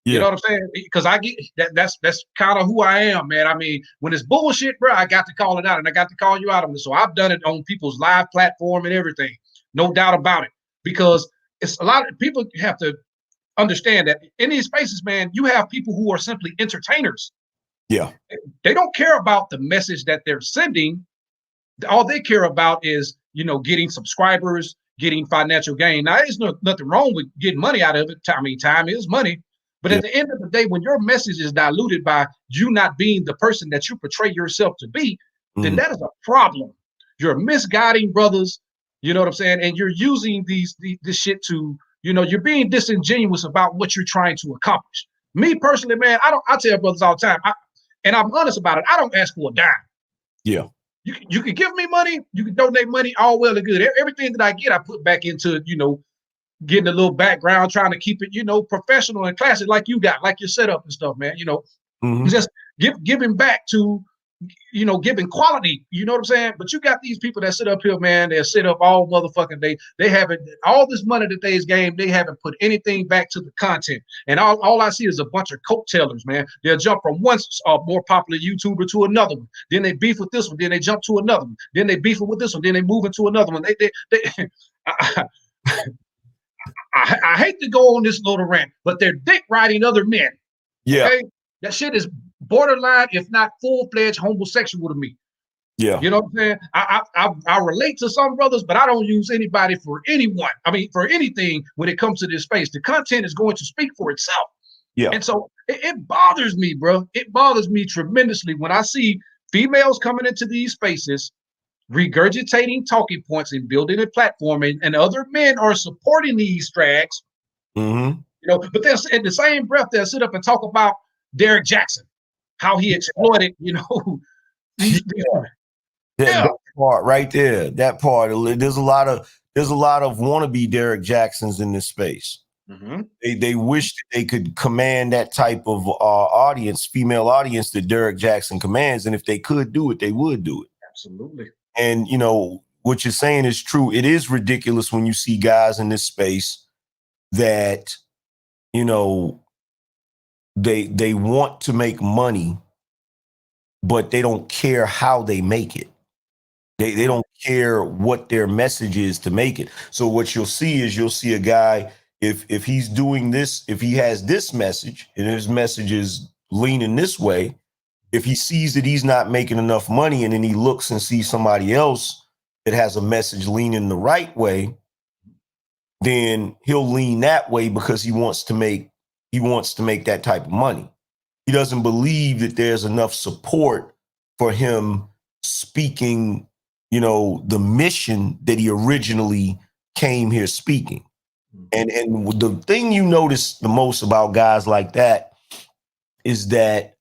Yeah. You know what I'm saying? Because I get that's kind of who I am, man. I mean, when it's bullshit, bro, I got to call it out, and I got to call you out on it. So I've done it on people's live platform and everything, no doubt about it. Because it's a lot of people have to understand that in these spaces, man, you have people who are simply entertainers. Yeah, they don't care about the message that they're sending. All they care about is getting subscribers, getting financial gain. Now, there's nothing wrong with getting money out of it. I mean, time is money. But at the end of the day, when your message is diluted by you not being the person that you portray yourself to be, then that is a problem. You're misguiding brothers, you know what I'm saying? And you're using this shit to, you're being disingenuous about what you're trying to accomplish. Me personally, man, I tell brothers all the time, and I'm honest about it, I don't ask for a dime. Yeah. You can give me money, you can donate money, all well and good. Everything that I get, I put back into, getting a little background, trying to keep it, professional and classy, like you got, like your setup and stuff, man. Just giving back to giving quality, you know what I'm saying? But you got these people that sit up here, man, they'll sit up all motherfucking day. They haven't, all this money that they's gained, they haven't put anything back to the content. And all I see is a bunch of coattailers, man. They'll jump from one more popular YouTuber to another one. Then they beef with this one. Then they jump to another one. Then they beef with this one. Then they move into another one. I hate to go on this little rant, but they're dick riding other men. Yeah. Okay? That shit is borderline, if not full-fledged homosexual to me. Yeah. You know what I'm saying? I relate to some brothers, but I don't use anybody for anyone. I mean, for anything when it comes to this space. The content is going to speak for itself. Yeah. And so it bothers me, bro. It bothers me tremendously when I see females coming into these spaces, regurgitating talking points and building a platform, and other men are supporting these drags. Mm-hmm. But then in the same breath, they'll sit up and talk about Derek Jackson, how he exploited, these That part right there, that part. There's a lot of wannabe Derek Jacksons in this space. Mm-hmm. They wish that they could command that type of audience, female audience that Derek Jackson commands, and if they could do it, they would do it. Absolutely. And what you're saying is true. It is ridiculous when you see guys in this space that they want to make money, but they don't care how they make it. They don't care what their message is to make it. So what you'll see a guy, if he's doing this, if he has this message and his message is leaning this way, if he sees that he's not making enough money and then he looks and sees somebody else that has a message leaning the right way, then he'll lean that way because he wants to make that type of money. He doesn't believe that there's enough support for him speaking, the mission that he originally came here speaking. And the thing you notice the most about guys like that is that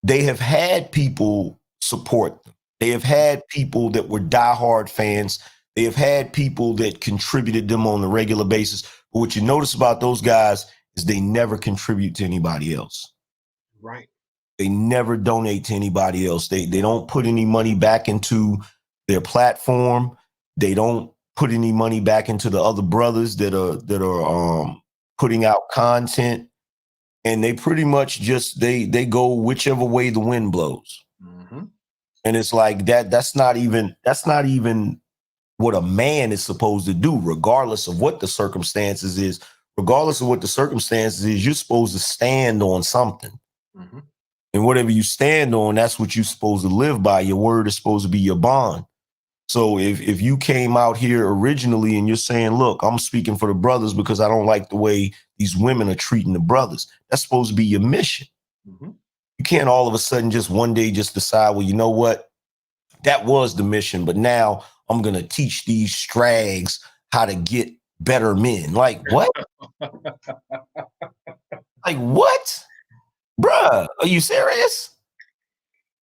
they have had people support them. They have had people that were diehard fans. They have had people that contributed them on a regular basis. But what you notice about those guys is they never contribute to anybody else. Right. They never donate to anybody else. They don't put any money back into their platform. They don't put any money back into the other brothers that are putting out content. And they pretty much just they go whichever way the wind blows. Mm-hmm. And it's like that's not even what a man is supposed to do, regardless of what the circumstances is. Regardless of what the circumstances is, you're supposed to stand on something. Mm-hmm. And whatever you stand on, that's what you're supposed to live by. Your word is supposed to be your bond. So if you came out here originally and you're saying, look, I'm speaking for the brothers because I don't like the way these women are treating the brothers, that's supposed to be your mission. Mm-hmm. You can't all of a sudden just one day just decide, well, you know what? That was the mission, but now I'm going to teach these strags how to get better men. Like what? Like what? Bruh, are you serious?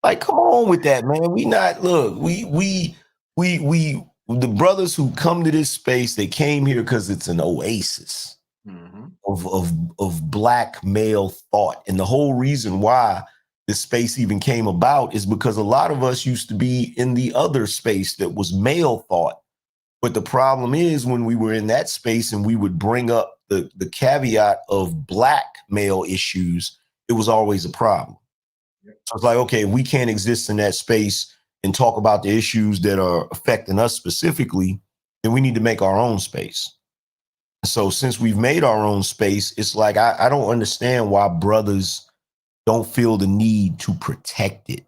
Like, come on with that, man. The brothers who come to this space, they came here because it's an oasis of black male thought. And the whole reason why this space even came about is because a lot of us used to be in the other space that was male thought. But the problem is when we were in that space and we would bring up the caveat of black male issues, it was always a problem. So it's like, okay, we can't exist in that space and talk about the issues that are affecting us specifically, then we need to make our own space. So since we've made our own space, it's like, I don't understand why brothers don't feel the need to protect it.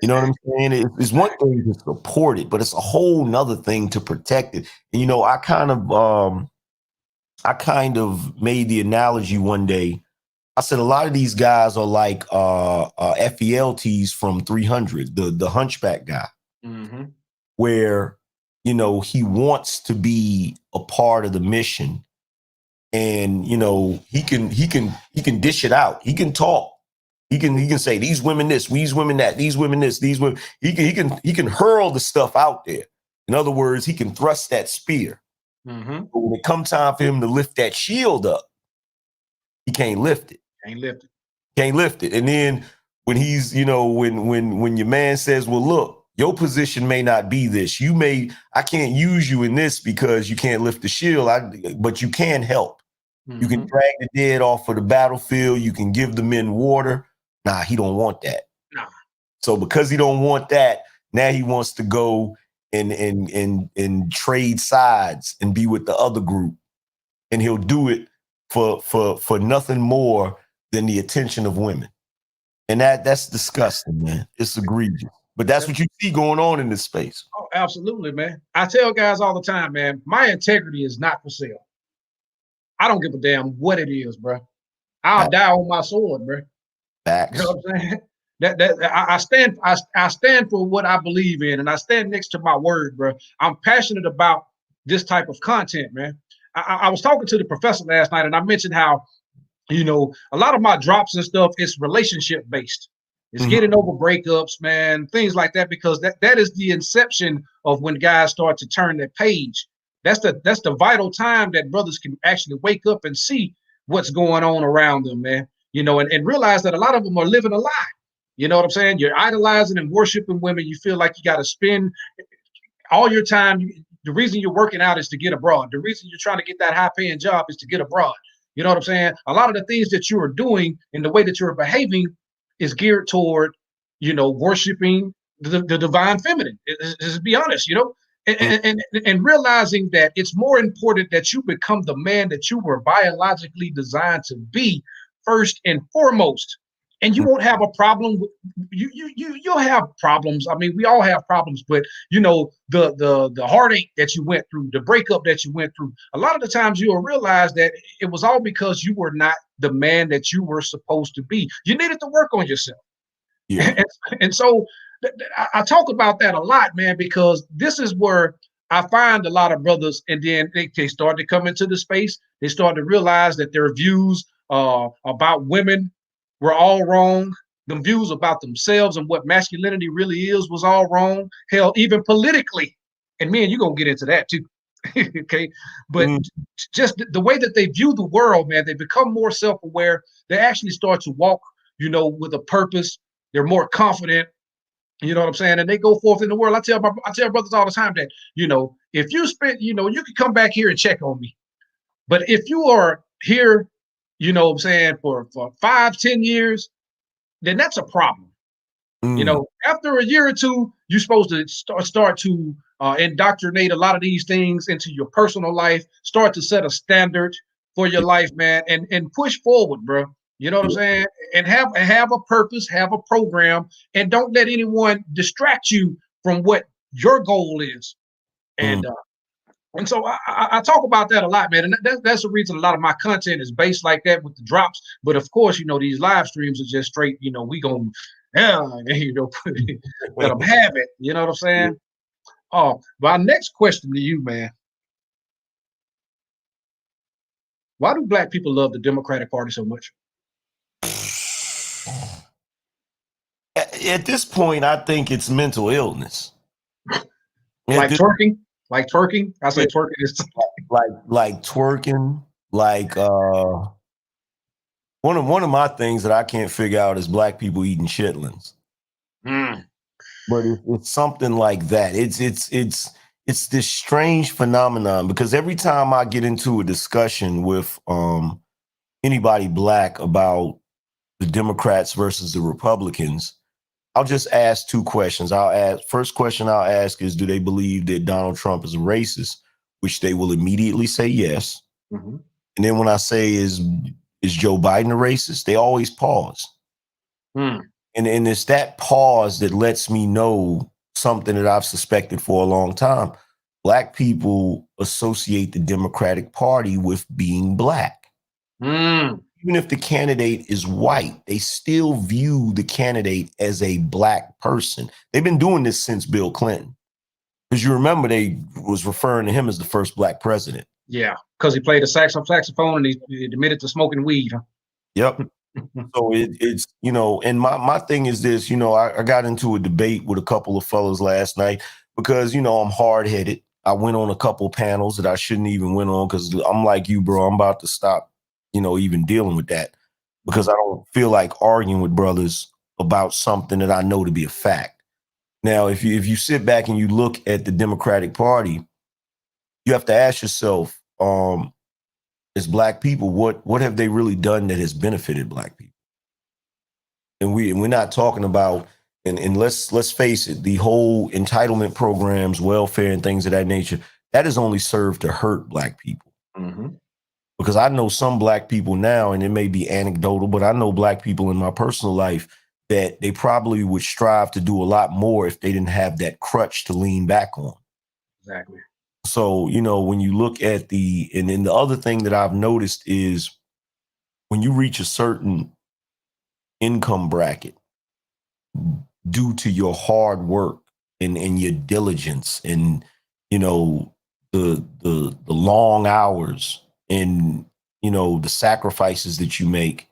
You know what I'm saying? It's one thing to support it, but it's a whole nother thing to protect it. And, I kind of made the analogy one day. I said a lot of these guys are like FELTs from 300, the hunchback guy, where he wants to be a part of the mission, and he can dish it out. He can talk. He can say these women this, these women that, these women this, these women. He can hurl the stuff out there. In other words, he can thrust that spear. But when it comes time for him to lift that shield up, he can't lift it. Can't lift it. Can't lift it. And then when he's, when your man says, well, look, your position may not be this. I can't use you in this because you can't lift the shield, but you can help. You can drag the dead off of the battlefield. You can give the men water. Nah, he don't want that. Nah. So because he don't want that, now he wants to go and trade sides and be with the other group. And he'll do it for nothing more than the attention of women. And that's disgusting, man. It's egregious. But that's what you see going on in this space. Oh, absolutely, man. I tell guys all the time, man, my integrity is not for sale. I don't give a damn what it is, bro. I'll die on my sword, bro. Facts. You know what I'm saying? I stand for what I believe in, and I stand next to my word, bro. I'm passionate about this type of content, man. I was talking to the professor last night, and I mentioned how, a lot of my drops and stuff is relationship based. It's getting over breakups, man, things like that, because that is the inception of when guys start to turn their page. That's the vital time that brothers can actually wake up and see what's going on around them, man. And realize that a lot of them are living a lie. You know what I'm saying? You're idolizing and worshiping women. You feel like you got to spend all your time. The reason you're working out is to get abroad. The reason you're trying to get that high paying job is to get abroad. You know what I'm saying? A lot of the things that you are doing and the way that you're behaving is geared toward, worshiping the divine feminine. Let's be honest, and realizing that it's more important that you become the man that you were biologically designed to be first and foremost. And you won't have a problem with you'll have problems. I mean, we all have problems, but the heartache that you went through, the breakup that you went through, a lot of the times you'll realize that it was all because you were not the man that you were supposed to be. You needed to work on yourself. Yeah. And so I talk about that a lot, man, because this is where I find a lot of brothers, and then they start to come into the space. They start to realize that their views about women were all wrong. The views about themselves and what masculinity really is was all wrong. Hell, even politically. And man, you're going to get into that too. Okay. But just the way that they view the world, man, they become more self-aware. They actually start to walk, with a purpose. They're more confident. You know what I'm saying? And they go forth in the world. I tell brothers all the time that, if you spend, you can come back here and check on me. But if you are here, what I'm saying, for 5-10 years, then that's a problem. After a year or two, you're supposed to start to indoctrinate a lot of these things into your personal life, start to set a standard for your life, man, and push forward, bro. You know what I'm saying? And have a purpose, have a program, and don't let anyone distract you from what your goal is. And so I talk about that a lot, man. And that's the reason a lot of my content is based like that with the drops. But of course, these live streams are just straight, we gonna, let them have it. You know what I'm saying? Oh, my next question to you, man. Why do black people love the Democratic Party so much? At this point, I think it's mental illness. Like twerking? Like twerking? I say twerking is like twerking. Like one of my things that I can't figure out is black people eating chitlins. But it's something like that. It's this strange phenomenon, because every time I get into a discussion with anybody black about the Democrats versus the Republicans, I'll just ask two questions. First question I'll ask is, do they believe that Donald Trump is a racist? Which they will immediately say yes. And then when I say, is Joe Biden a racist? They always pause. And it's that pause that lets me know something that I've suspected for a long time. Black people associate the Democratic Party with being black. Even if the candidate is white, they still view the candidate as a black person. They've been doing this since Bill Clinton. Because you remember they was referring to him as the first black president. Yeah, because he played a saxophone and he admitted to smoking weed. Huh? Yep. So it's, and my thing is this, I got into a debate with a couple of fellas last night because, I'm hard-headed. I went on a couple panels that I shouldn't even went on because I'm like you, bro. I'm about to stop, even dealing with that, because I don't feel like arguing with brothers about something that I know to be a fact. Now, if you sit back and you look at the Democratic Party, you have to ask yourself, as Black people, what have they really done that has benefited Black people? And we're not talking about, and let's face it, the whole entitlement programs, welfare, and things of that nature, that has only served to hurt Black people. Mm-hmm. Because I know some Black people now, and it may be anecdotal, but I know Black people in my personal life that they probably would strive to do a lot more if they didn't have that crutch to lean back on. Exactly. So, when you look at and then the other thing that I've noticed is when you reach a certain income bracket, due to your hard work and your diligence and, the long hours and, the sacrifices that you make,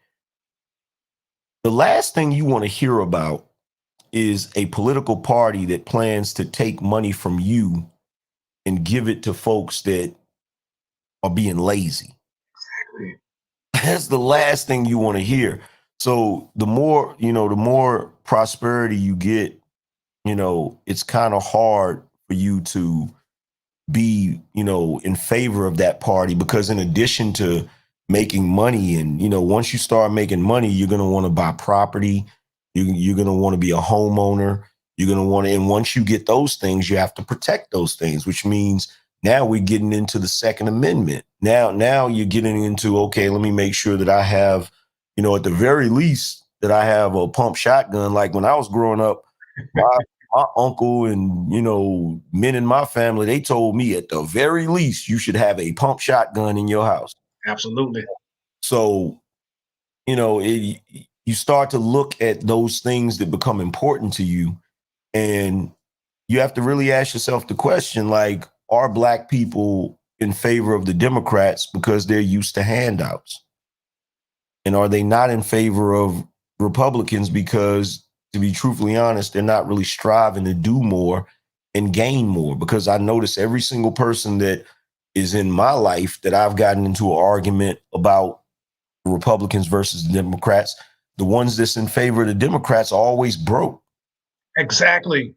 the last thing you want to hear about is a political party that plans to take money from you and give it to folks that are being lazy. Exactly. That's the last thing you want to hear. So the more prosperity you get, it's kind of hard for you to be, in favor of that party, because in addition to making money, and, once you start making money, you're going to want to buy property. You're going to want to be a homeowner. You're going to want to, and once you get those things, you have to protect those things, which means now we're getting into the Second Amendment. Now you're getting into, okay, let me make sure that I have, at the very least, that I have a pump shotgun. Like when I was growing up, my uncle and, men in my family, they told me at the very least you should have a pump shotgun in your house. Absolutely. So, you start to look at those things that become important to you, and you have to really ask yourself the question, like, are Black people in favor of the Democrats because they're used to handouts? And are they not in favor of Republicans because, to be truthfully honest, they're not really striving to do more and gain more? Because I notice every single person that is in my life that I've gotten into an argument about Republicans versus the Democrats, the ones that's in favor of the Democrats are always broke. Exactly.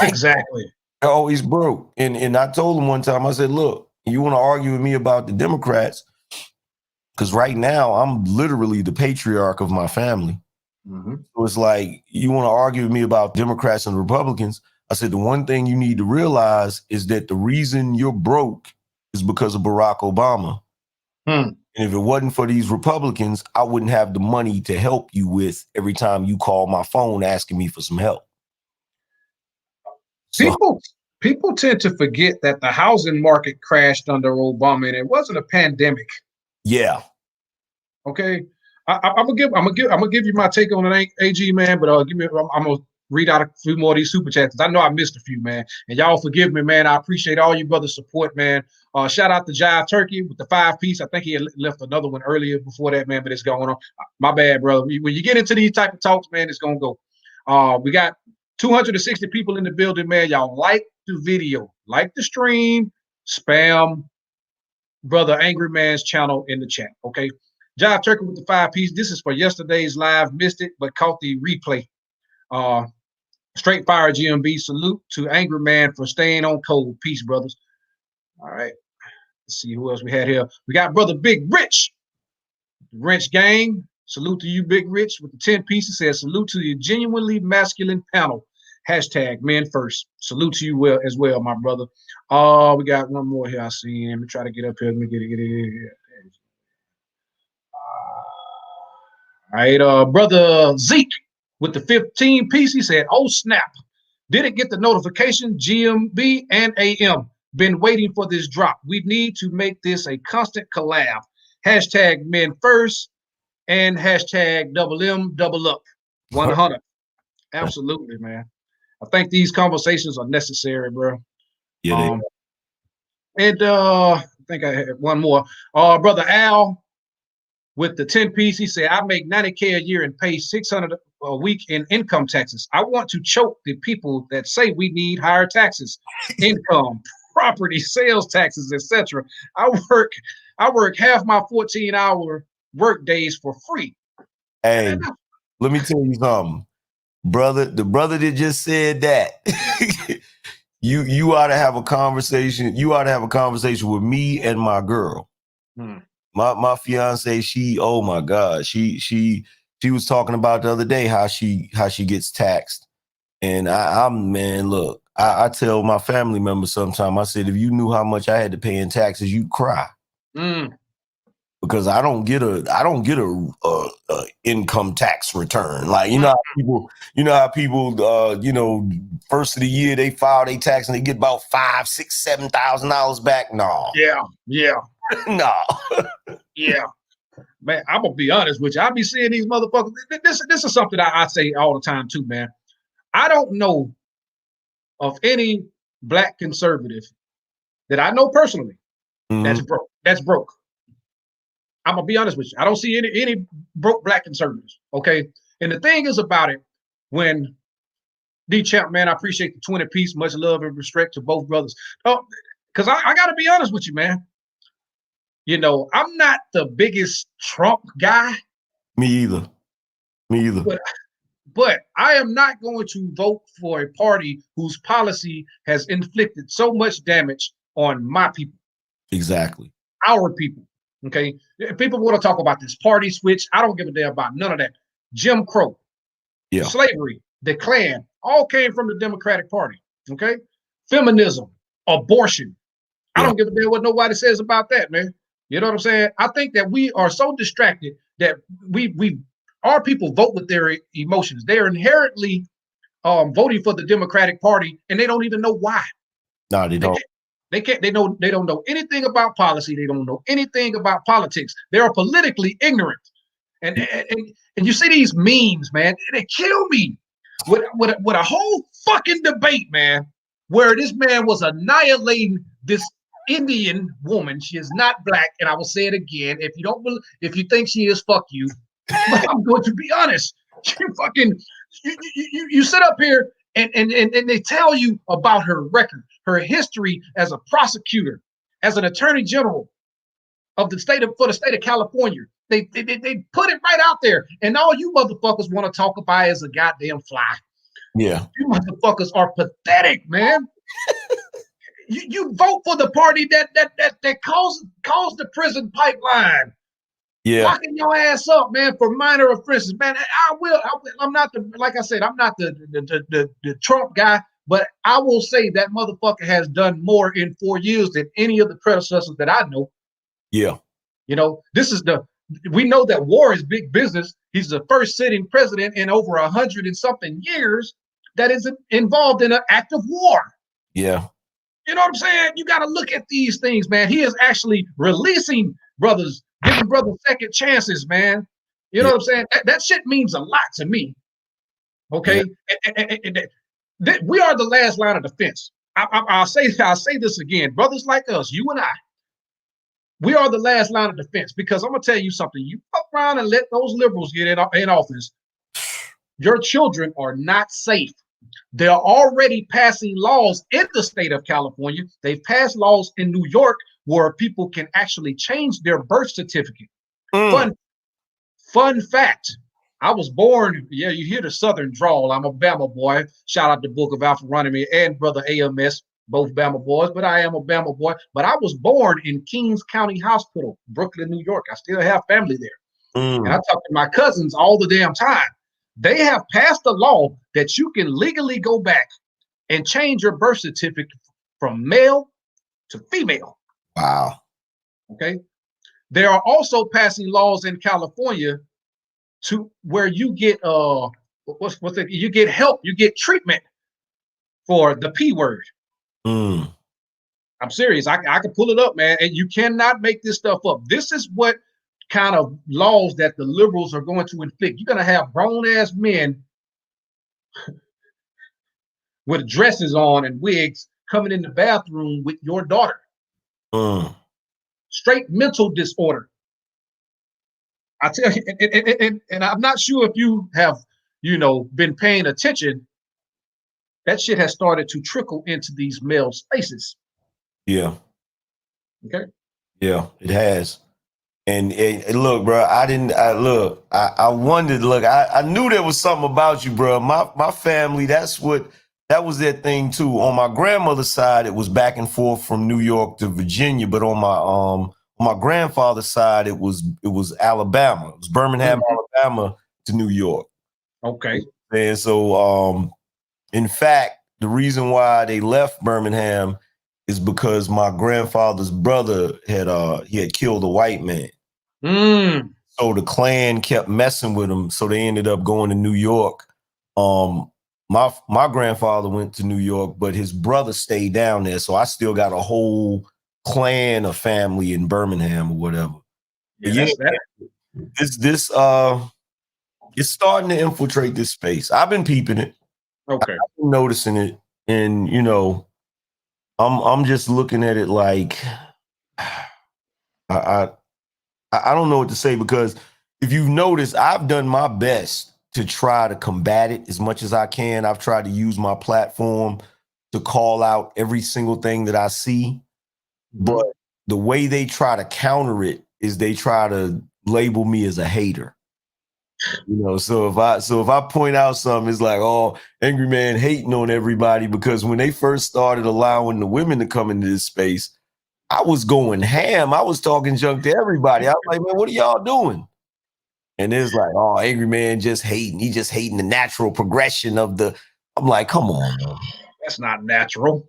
Exactly. They're always broke. And I told them one time, I said, look, you want to argue with me about the Democrats? Because right now I'm literally the patriarch of my family. Mm-hmm. So it's like, you want to argue with me about Democrats and Republicans? I said, the one thing you need to realize is that the reason you're broke is because of Barack Obama. Hmm. And if it wasn't for these Republicans, I wouldn't have the money to help you with every time you call my phone asking me for some help. So, People tend to forget that the housing market crashed under Obama, and it wasn't a pandemic. yeah. Okay, I'm gonna give you my take on it, AG man. But I'm gonna read out a few more of these super chats. I know I missed a few, man, and y'all forgive me, man. I appreciate all you brothers' support, man. Shout out to Jive Turkey with the 5-piece. I think he had left another one earlier before that, man, but it's going on. My bad, brother. When you get into these type of talks, man, it's gonna go. We got 260 people in the building, man. Y'all like the video, like the stream, spam brother Angry Man's channel in the chat. Okay. Jive Turkey with the 5-piece. This is for yesterday's live. Missed it, but caught the replay. Straight fire GMB. Salute to Angry Man for staying on code. Peace, brothers. All right. Let's see who else we had here. We got brother Big Rich. Wrench Gang. Salute to you, Big Rich, with the 10 pieces. Says salute to the genuinely masculine panel. Hashtag men first. Salute to you as well, my brother. We got one more here. I see. Let me try to get up here. Let me get it. All right, brother Zeke with the 15 piece. He said, "Oh snap! Didn't get the notification. GMB and AM. Been waiting for this drop. We need to make this a constant collab. Hashtag men first and hashtag double M double up 100. Absolutely, man. I think these conversations are necessary, bro. Yeah. And I think I had one more. Brother Al with the 10 piece, he said, I make 90K a year and pay 600 a week in income taxes. I want to choke the people that say we need higher taxes, income, property, sales taxes, etc. I work half my 14-hour work days for free. Hey, let me tell you something, brother. The brother that just said that, you ought to have a conversation. You ought to have a conversation with me and my girl. Hmm. My fiance, oh my God, she was talking about the other day how she gets taxed. And I'm man, look, I tell my family members sometimes, I said, if you knew how much I had to pay in taxes, you'd cry. Because I don't get a income tax return. Like, you know how people first of the year they file their tax and they get about $5,000, $6,000, $7,000 back. No. Yeah. No. Yeah. Man, I'm gonna be honest with you. I be seeing these motherfuckers. This is something I say all the time too, man. I don't know of any black conservative that I know personally that's broke. That's broke. I'm gonna be honest with you. I don't see any broke black conservatives. Okay. And the thing is about it, when D Champ, man, I appreciate the 20 piece. Much love and respect to both brothers. Oh, because I gotta be honest with you, man. You know, I'm not the biggest Trump guy. Me either. But I am not going to vote for a party whose policy has inflicted so much damage on my people. Exactly. Our people. Okay. People want to talk about this party switch. I don't give a damn about none of that. Jim Crow, slavery, the Klan, all came from the Democratic Party. Okay. Feminism, abortion. I don't give a damn what nobody says about that, man. You know what I'm saying? I think that we are so distracted that our people vote with their emotions. They are inherently voting for the Democratic Party, and they don't even know why. No, they don't. They don't know anything about policy. They don't know anything about politics. They are politically ignorant. And you see these memes, man. They kill me with a whole fucking debate, man, where this man was annihilating this Indian woman. She is not black, and I will say it again. If you think she is, fuck you. But I'm going to be honest. You sit up here and they tell you about her record, her history as a prosecutor, as an attorney general of the state of California. They put it right out there, and all you motherfuckers want to talk about is a goddamn fly. Yeah, you motherfuckers are pathetic, man. You vote for the party that caused the prison pipeline. Yeah, locking your ass up, man, for minor offenses, man. I'm not like I said, I'm not the Trump guy, but I will say that motherfucker has done more in 4 years than any of the predecessors that I know. Yeah. You know, we know that war is big business. He's the first sitting president in over 100 and something years that is involved in an act of war. Yeah. You know what I'm saying? You got to look at these things, man. He is actually releasing brothers, giving brothers second chances, man. You know what I'm saying? That shit means a lot to me. Okay, we are the last line of defense. I'll say this again, brothers like us, you and I, we are the last line of defense, because I'm gonna tell you something. You fuck around and let those liberals get in office, your children are not safe. They're already passing laws in the state of California. They've passed laws in New York where people can actually change their birth certificate. Fun fact. I was born, you hear the Southern drawl. I'm a Bama boy. Shout out to Book of Alpharonomy and Brother AMS, both Bama boys, but I am a Bama boy. But I was born in Kings County Hospital, Brooklyn, New York. I still have family there. And I talk to my cousins all the damn time. They have passed a law that you can legally go back and change your birth certificate from male to female. Wow. Okay. They are also passing laws in California to where you get you get help, you get treatment for the P word. I'm serious. I can pull it up, man. And you cannot make this stuff up. This is what kind of laws that the liberals are going to inflict. You're going to have grown-ass men with dresses on and wigs coming in the bathroom with your daughter. Straight mental disorder. I tell you, and I'm not sure if you have, been paying attention. That shit has started to trickle into these male spaces. Yeah. Okay. Yeah, it has. And look, bro, I wondered, look, I knew there was something about you, bro. My family, that was their thing too. On my grandmother's side, it was back and forth from New York to Virginia, but on my grandfather's side, it was Alabama. It was Birmingham, Alabama to New York. Okay. And so in fact, the reason why they left Birmingham is because my grandfather's brother he had killed a white man. So the Klan kept messing with him. So they ended up going to New York. My grandfather went to New York, but his brother stayed down there. So I still got a whole clan of family in Birmingham or whatever. Yeah, that's that. This it's starting to infiltrate this space. I've been peeping it. Okay. I've been noticing it, and I'm just looking at it like I don't know what to say, because if you've noticed, I've done my best to try to combat it as much as I can. I've tried to use my platform to call out every single thing that I see. But the way they try to counter it is they try to label me as a hater. So if I point out something, it's like, oh, Angry Man hating on everybody, because when they first started allowing the women to come into this space, I was going ham. I was talking junk to everybody. I was like, man, what are y'all doing? And it's like, oh, Angry Man just hating. He just hating the natural progression of the. I'm like, come on, man. That's not natural.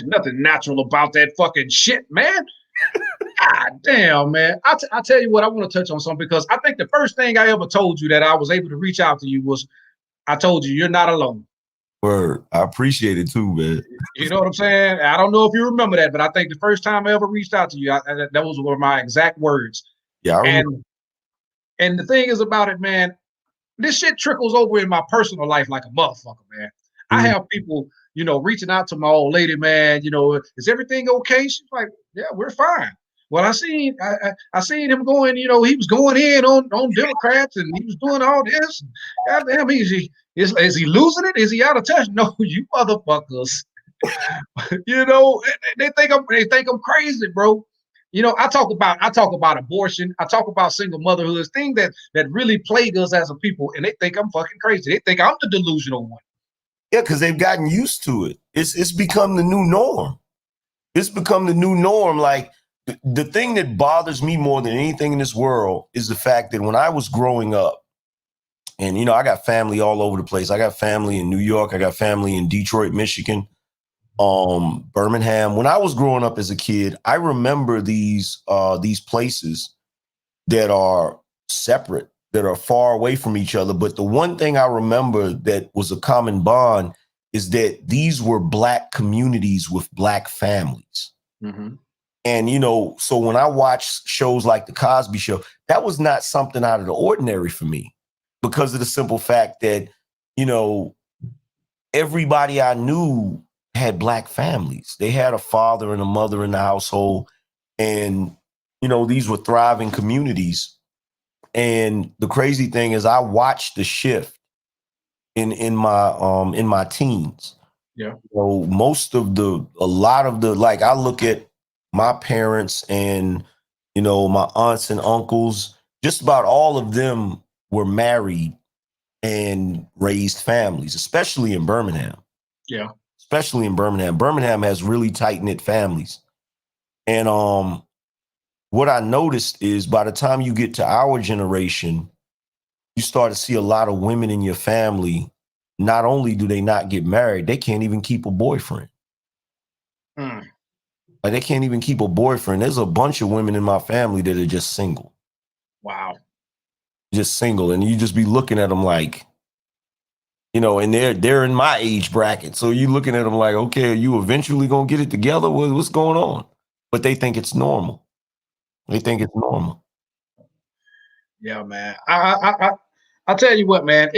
Nothing natural about that fucking shit, man. God damn, man. I'll tell you what, I want to touch on something, because I think the first thing I ever told you that I was able to reach out to you was, I told you, you're not alone. Word. I appreciate it too, man. You know what I'm saying? I don't know if you remember that, but I think the first time I ever reached out to you, that was one of my exact words. Yeah, I remember. And the thing is about it, man, this shit trickles over in my personal life like a motherfucker, man. I have people, reaching out to my old lady, man, is everything okay? She's like, yeah, we're fine. Well, I seen him going, he was going in on Democrats, and he was doing all this. God damn, is he losing it? Is he out of touch? No, you motherfuckers. They think I'm crazy, bro. I talk about abortion. I talk about single motherhood, things that really plague us as a people, and they think I'm fucking crazy. They think I'm the delusional one. Yeah, because they've gotten used to it. It's become the new norm. It's become the new norm. Like, the thing that bothers me more than anything in this world is the fact that when I was growing up, and I got family all over the place. I got family in New York. I got family in Detroit, Michigan, Birmingham. When I was growing up as a kid, I remember these places that are separate, that are far away from each other. But the one thing I remember that was a common bond is that these were Black communities with Black families. Mm-hmm. And, so when I watched shows like The Cosby Show, that was not something out of the ordinary for me, because of the simple fact that, everybody I knew had Black families. They had a father and a mother in the household. And, these were thriving communities. And the crazy thing is, I watched the shift in my teens. Yeah. So a lot of the, like, I look at my parents and, my aunts and uncles, just about all of them were married and raised families, especially in Birmingham. Yeah. Especially in Birmingham. Birmingham has really tight-knit families. And what I noticed is, by the time you get to our generation, you start to see a lot of women in your family. Not only do they not get married, they can't even keep a boyfriend. Like, they can't even keep a boyfriend. There's a bunch of women in my family that are just single. Wow. Just single. And you just be looking at them like, and they're in my age bracket. So you looking at them like, okay, are you eventually going to get it together? What's going on? But they think it's normal. They think it's normal. Yeah, man. I'll tell you what, man.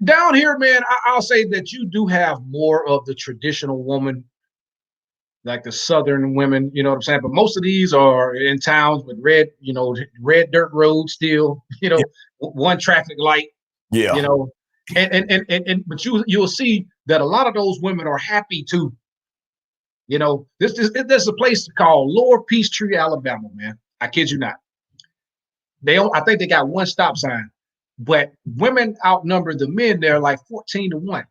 Down here, man, I'll say that you do have more of the traditional woman, like the Southern women, you know what I'm saying? But most of these are in towns with red dirt roads still, one traffic light, Yeah. and but you'll see that a lot of those women are happy to You know, there's a place called Lower Peachtree, Alabama, man. I kid you not. I think they got one stop sign, but women outnumber the men there like 14 to 1.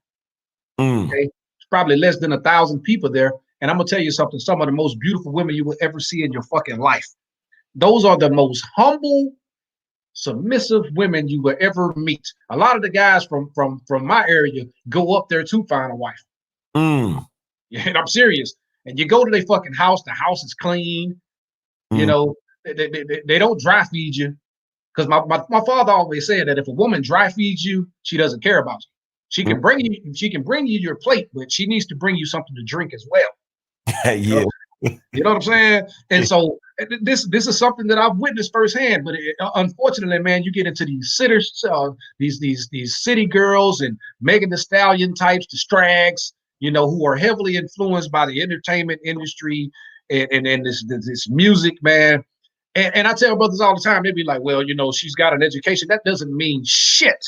Okay. It's probably less than 1,000 people there. And I'm gonna tell you something, some of the most beautiful women you will ever see in your fucking life. Those are the most humble, submissive women you will ever meet. A lot of the guys from my area go up there to find a wife. Yeah, and I'm serious. And you go to their fucking house, the house is clean. You know, they don't dry feed you. Because my father always said that if a woman dry feeds you, she doesn't care about you. She can bring you your plate, but she needs to bring you something to drink as well. Yeah. You know what I'm saying? And so this is something that I've witnessed firsthand. But unfortunately, man, you get into these sitters, these city girls and Megan Thee Stallion types, the Strags, you know, who are heavily influenced by the entertainment industry and this music, man. And I tell brothers all the time, they be like, well, you know, she's got an education. That doesn't mean shit.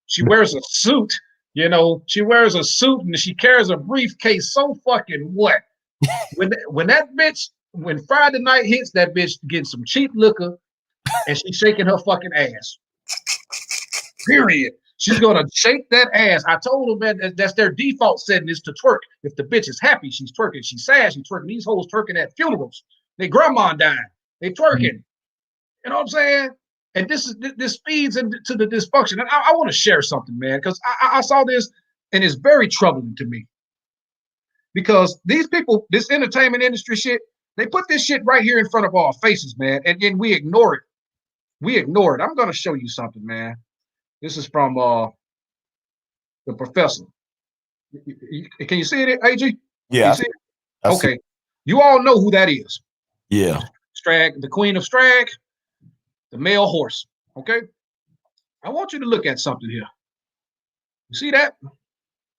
She wears a suit, you know, she wears a suit and she carries a briefcase. So fucking what? When that bitch, when Friday night hits, that bitch getting some cheap liquor and she's shaking her fucking ass. Period. She's gonna shake that ass. I told them, man, that's their default setting is to twerk. If the bitch is happy, she's twerking. She's sad, she's twerking. These hoes twerking at funerals. Their grandma died. They twerking. You know what I'm saying? And this feeds into the dysfunction. And I want to share something, man, because I saw this and it's very troubling to me. Because these people, this entertainment industry shit, they put this shit right here in front of our faces, man, and then we ignore it. We ignore it. I'm gonna show you something, man. This is from the professor. Can you see it, AG? Yeah. You see it? Okay. You all know who that is. Yeah. Strag, the queen of Strag, the male horse. Okay. I want you to look at something here. You see that?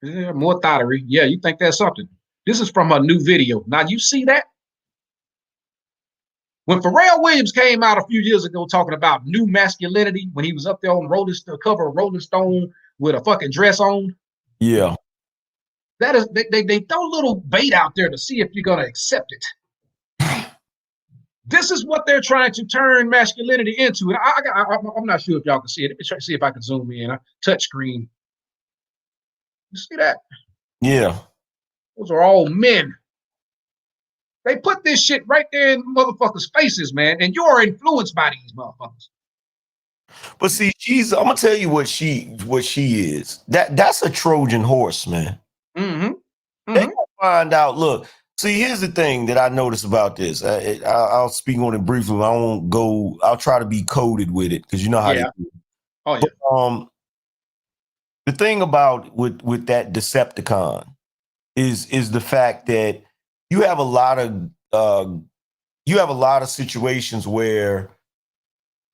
Yeah, more thottery. Yeah, you think that's something. This is from a new video. Now you see that? When Pharrell Williams came out a few years ago talking about new masculinity, when he was up there on the cover of Rolling Stone with a fucking dress on. Yeah. That is, they throw a little bait out there to see if you're gonna accept it. This is what they're trying to turn masculinity into. And I'm not sure if y'all can see it. Let me try to see if I can zoom in. Touch screen. You see that? Yeah. Those are all men. They put this shit right there in motherfuckers' faces, man, and you're influenced by these motherfuckers. But see, I'm gonna tell you what she is. That's a Trojan horse, man. Mm-hmm. They gonna find out. Look, see, here's the thing that I noticed about this. I'll speak on it briefly. I won't go. I'll try to be coded with it because you know how they do. Oh yeah. But, the thing about with that Decepticon is the fact that you have a lot of situations where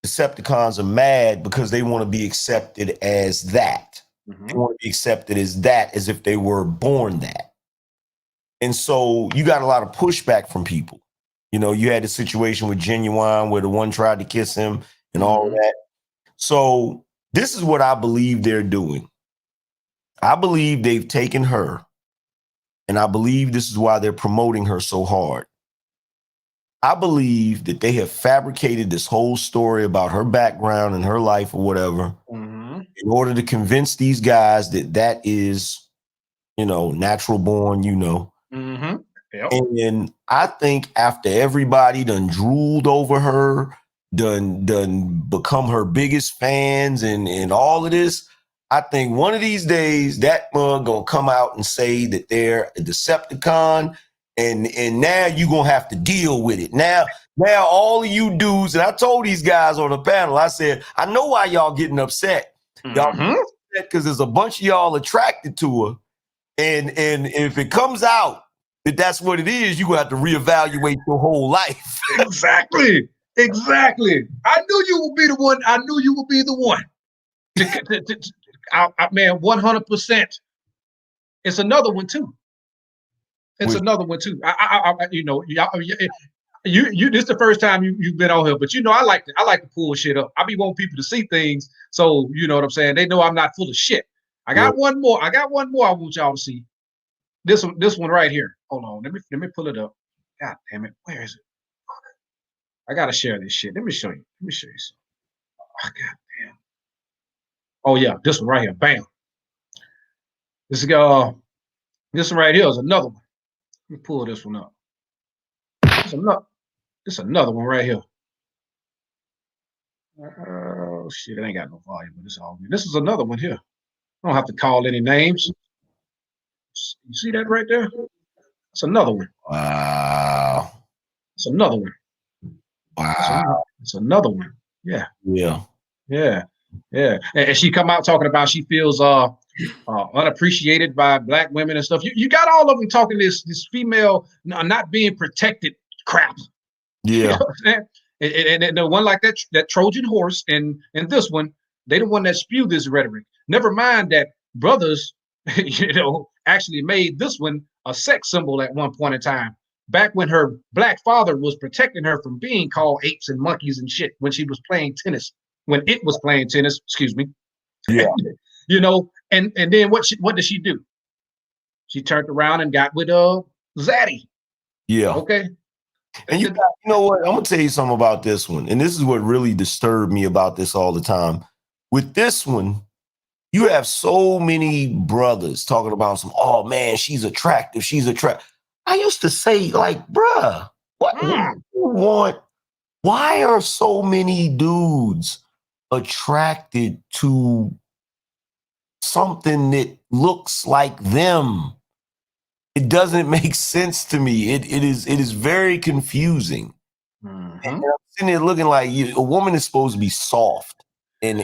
Decepticons are mad because they want to be accepted as that. Mm-hmm. They want to be accepted as that, as if they were born that. And so you got a lot of pushback from people. You know, you had the situation with Genuine where the one tried to kiss him and all that. So this is what I believe they're doing. I believe they've taken her, and I believe this is why they're promoting her so hard. I believe that they have fabricated this whole story about her background and her life or whatever in order to convince these guys that that is, you know, natural born, you know. Yep. And I think after everybody done drooled over her, done become her biggest fans and all of this, I think one of these days that mug gonna come out and say that they're a Decepticon, and now you're gonna have to deal with it. Now all of you dudes, and I told these guys on the panel, I said, I know why y'all getting upset. Y'all upset because there's a bunch of y'all attracted to her. And if it comes out that that's what it is, you're gonna have to reevaluate your whole life. Exactly. I knew you would be the one. Man, 100%. It's another one too. Another one too. You know, you. This is the first time you've been on here, but you know, I like to pull shit up. I be wanting people to see things, so you know what I'm saying. They know I'm not full of shit. I got one more. I want y'all to see. This one right here. Hold on. Let me pull it up. God damn it. Where is it? I gotta share this shit. Let me show you. Let me show you something. Oh, God damn. Oh yeah, this one right here. Bam. This this one right here is another one. Let me pull this one up. This another one right here. Oh shit, it ain't got no volume, but it's all good. This is another one here. I don't have to call any names. You see that right there? That's another one. Wow. That's another one. Wow. It's another one. Yeah. Yeah. Yeah. Yeah. And she come out talking about she feels unappreciated by black women and stuff. You got all of them talking this female not being protected crap. You know Yeah. what I'm saying? And the one like that Trojan horse and this one, they the one that spew this rhetoric. Never mind that brothers, actually made this one a sex symbol at one point in time. Back when her black father was protecting her from being called apes and monkeys and shit when she was playing tennis. When it was playing tennis, excuse me. Yeah. And then what did she do? She turned around and got with Zaddy. Yeah. Okay. And you know what? I'm gonna tell you something about this one. And this is what really disturbed me about this all the time. With this one, you have so many brothers talking about some, oh man, she's attractive. She's attractive. I used to say, like, bruh, what do you want? Why are so many dudes attracted to something that looks like them? It doesn't make sense to me. It is very confusing. Mm-hmm. And I'm sitting there looking like a woman is supposed to be soft and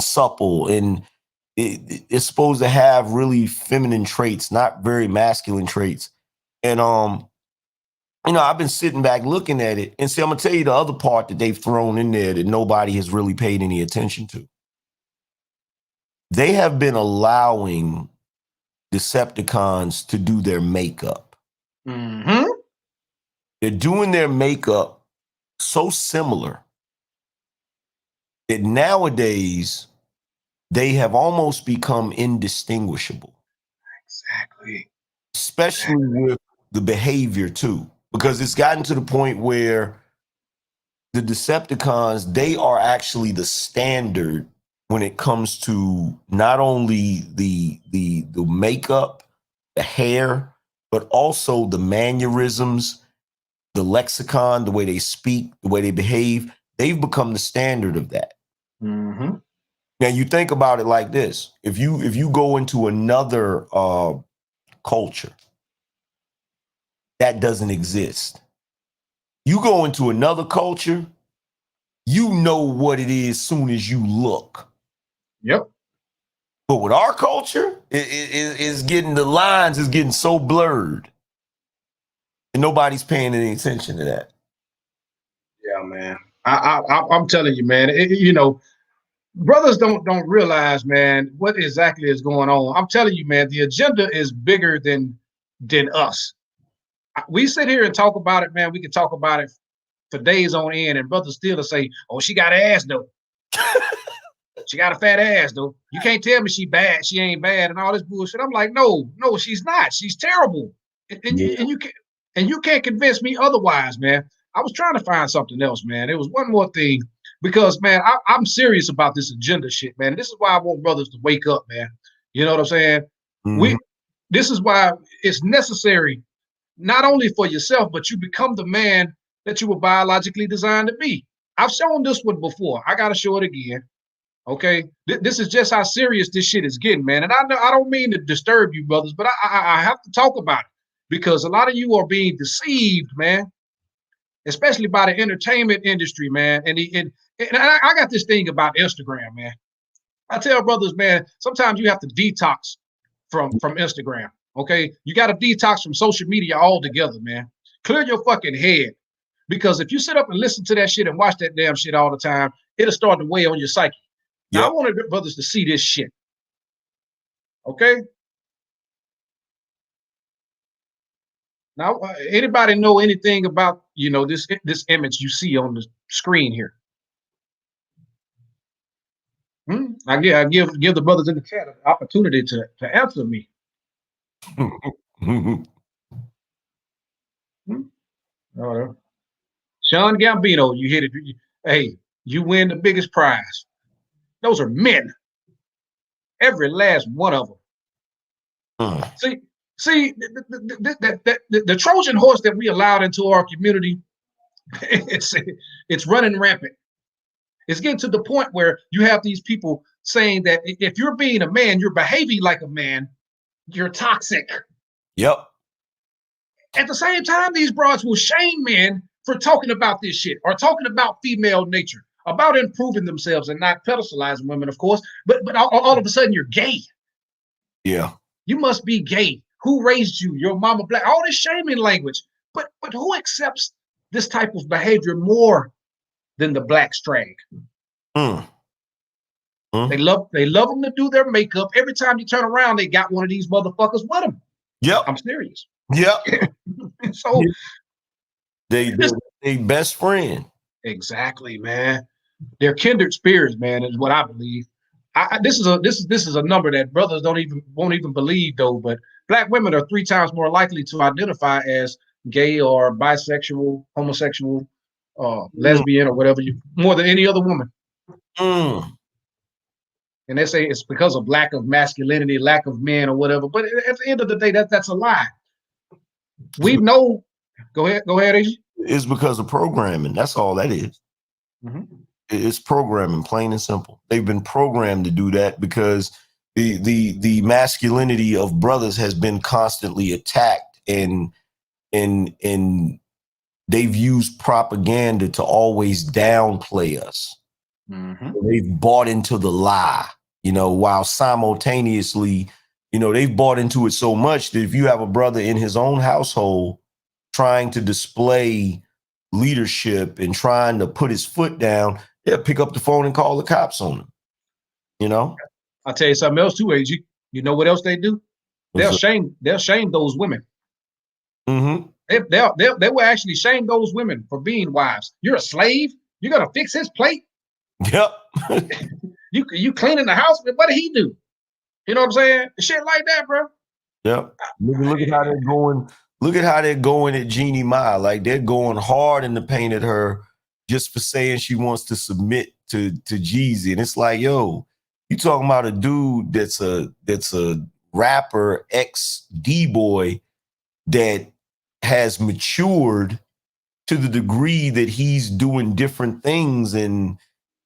supple, and it's supposed to have really feminine traits, not very masculine traits. And I've been sitting back looking at it, and see, I'm gonna tell you the other part that they've thrown in there that nobody has really paid any attention to. They have been allowing Decepticons to do their makeup. Mm-hmm. They're doing their makeup so similar that nowadays they have almost become indistinguishable. Exactly. Especially with the behavior too, because it's gotten to the point where the Decepticons, they are actually the standard when it comes to not only the makeup, the hair, but also the mannerisms, the lexicon, the way they speak, the way they behave. They've become the standard of that. Mm-hmm. Now you think about it like this: if you go into another culture that doesn't exist, you go into another culture, you know what it is soon as you look. Yep. But with our culture, it's getting, the lines is getting so blurred, and nobody's paying any attention to that. Yeah, man. I'm telling you, man. Brothers don't realize, man, what exactly is going on. I'm telling you, man, the agenda is bigger than us. We sit here and talk about it, man. We can talk about it for days on end, and brothers still to say, "Oh, she got ass though. She got a fat ass though. You can't tell me she bad. She ain't bad, and all this bullshit." I'm like, no, she's not. She's terrible, and you can't convince me otherwise, man. I was trying to find something else, man. There was one more thing because, man, I'm serious about this agenda shit, man. This is why I want brothers to wake up, man. You know what I'm saying? Mm-hmm. This is why it's necessary, not only for yourself, but you become the man that you were biologically designed to be. I've shown this one before. I got to show it again. Okay, this is just how serious this shit is getting, man. And I don't mean to disturb you, brothers, but I have to talk about it because a lot of you are being deceived, man, especially by the entertainment industry, man. And I got this thing about Instagram, man. I tell brothers, man, sometimes you have to detox from Instagram. Okay, you got to detox from social media altogether, man. Clear your fucking head, because if you sit up and listen to that shit and watch that damn shit all the time, it'll start to weigh on your psyche. Now, I wanted brothers to see this shit. Okay? Now, anybody know anything about, this image you see on the screen here? I give the brothers in the chat an opportunity to answer me. Sean Gambino, you hit it. Hey, you win the biggest prize. Those are men. Every last one of them. See, the Trojan horse that we allowed into our community, it's running rampant. It's getting to the point where you have these people saying that if you're being a man, you're behaving like a man, you're toxic. Yep. At the same time, these broads will shame men for talking about this shit or talking about female nature, about improving themselves and not pedestalizing women, of course. But all of a sudden, you're gay. Yeah. You must be gay. Who raised you? Your mama black. All this shaming language. But who accepts this type of behavior more than the black strag? They love them to do their makeup. Every time you turn around, they got one of these motherfuckers with them. Yep. I'm serious. Yep. So they best friend. Exactly, man. They're kindred spirits, man, is what I believe. This is a number that brothers won't even believe though. But black women are 3 times more likely to identify as gay or bisexual, homosexual, lesbian, or whatever more than any other woman. And they say it's because of lack of masculinity, lack of men, or whatever. But at the end of the day, that's a lie. We know. Go ahead, AG. It's because of programming. That's all that is. It's programming, plain and simple. They've been programmed to do that because the masculinity of brothers has been constantly attacked, and they've used propaganda to always downplay us. They've bought into the lie, while simultaneously, they've bought into it so much that if you have a brother in his own household trying to display leadership and trying to put his foot down, they'll pick up the phone and call the cops on him. I'll tell you something else too, AG. You know what else they do? They'll shame those women. They will actually shame those women for being wives. You're a slave. You're gonna fix his plate. Yep. you cleaning the house. What did he do? You know what I'm saying? Shit like that, bro. Yep. Look at how they're going. Look at how they're going at Jeannie Mai. Like they're going hard in the paint at her just for saying she wants to submit to Jeezy. And it's like, yo, you talking about a dude that's a rapper, ex D-boy that has matured to the degree that he's doing different things. And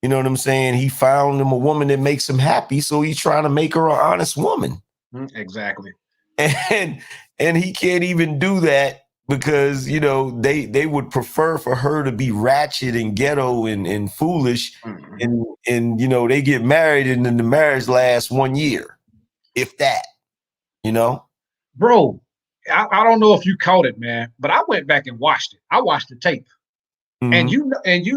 you know what I'm saying? He found him a woman that makes him happy. So he's trying to make her an honest woman. Exactly. And he can't even do that because, they would prefer for her to be ratchet and ghetto and foolish. And they get married and then the marriage lasts 1 year, if that, Bro, I don't know if you caught it, man, but I went back and watched it. I watched the tape. And you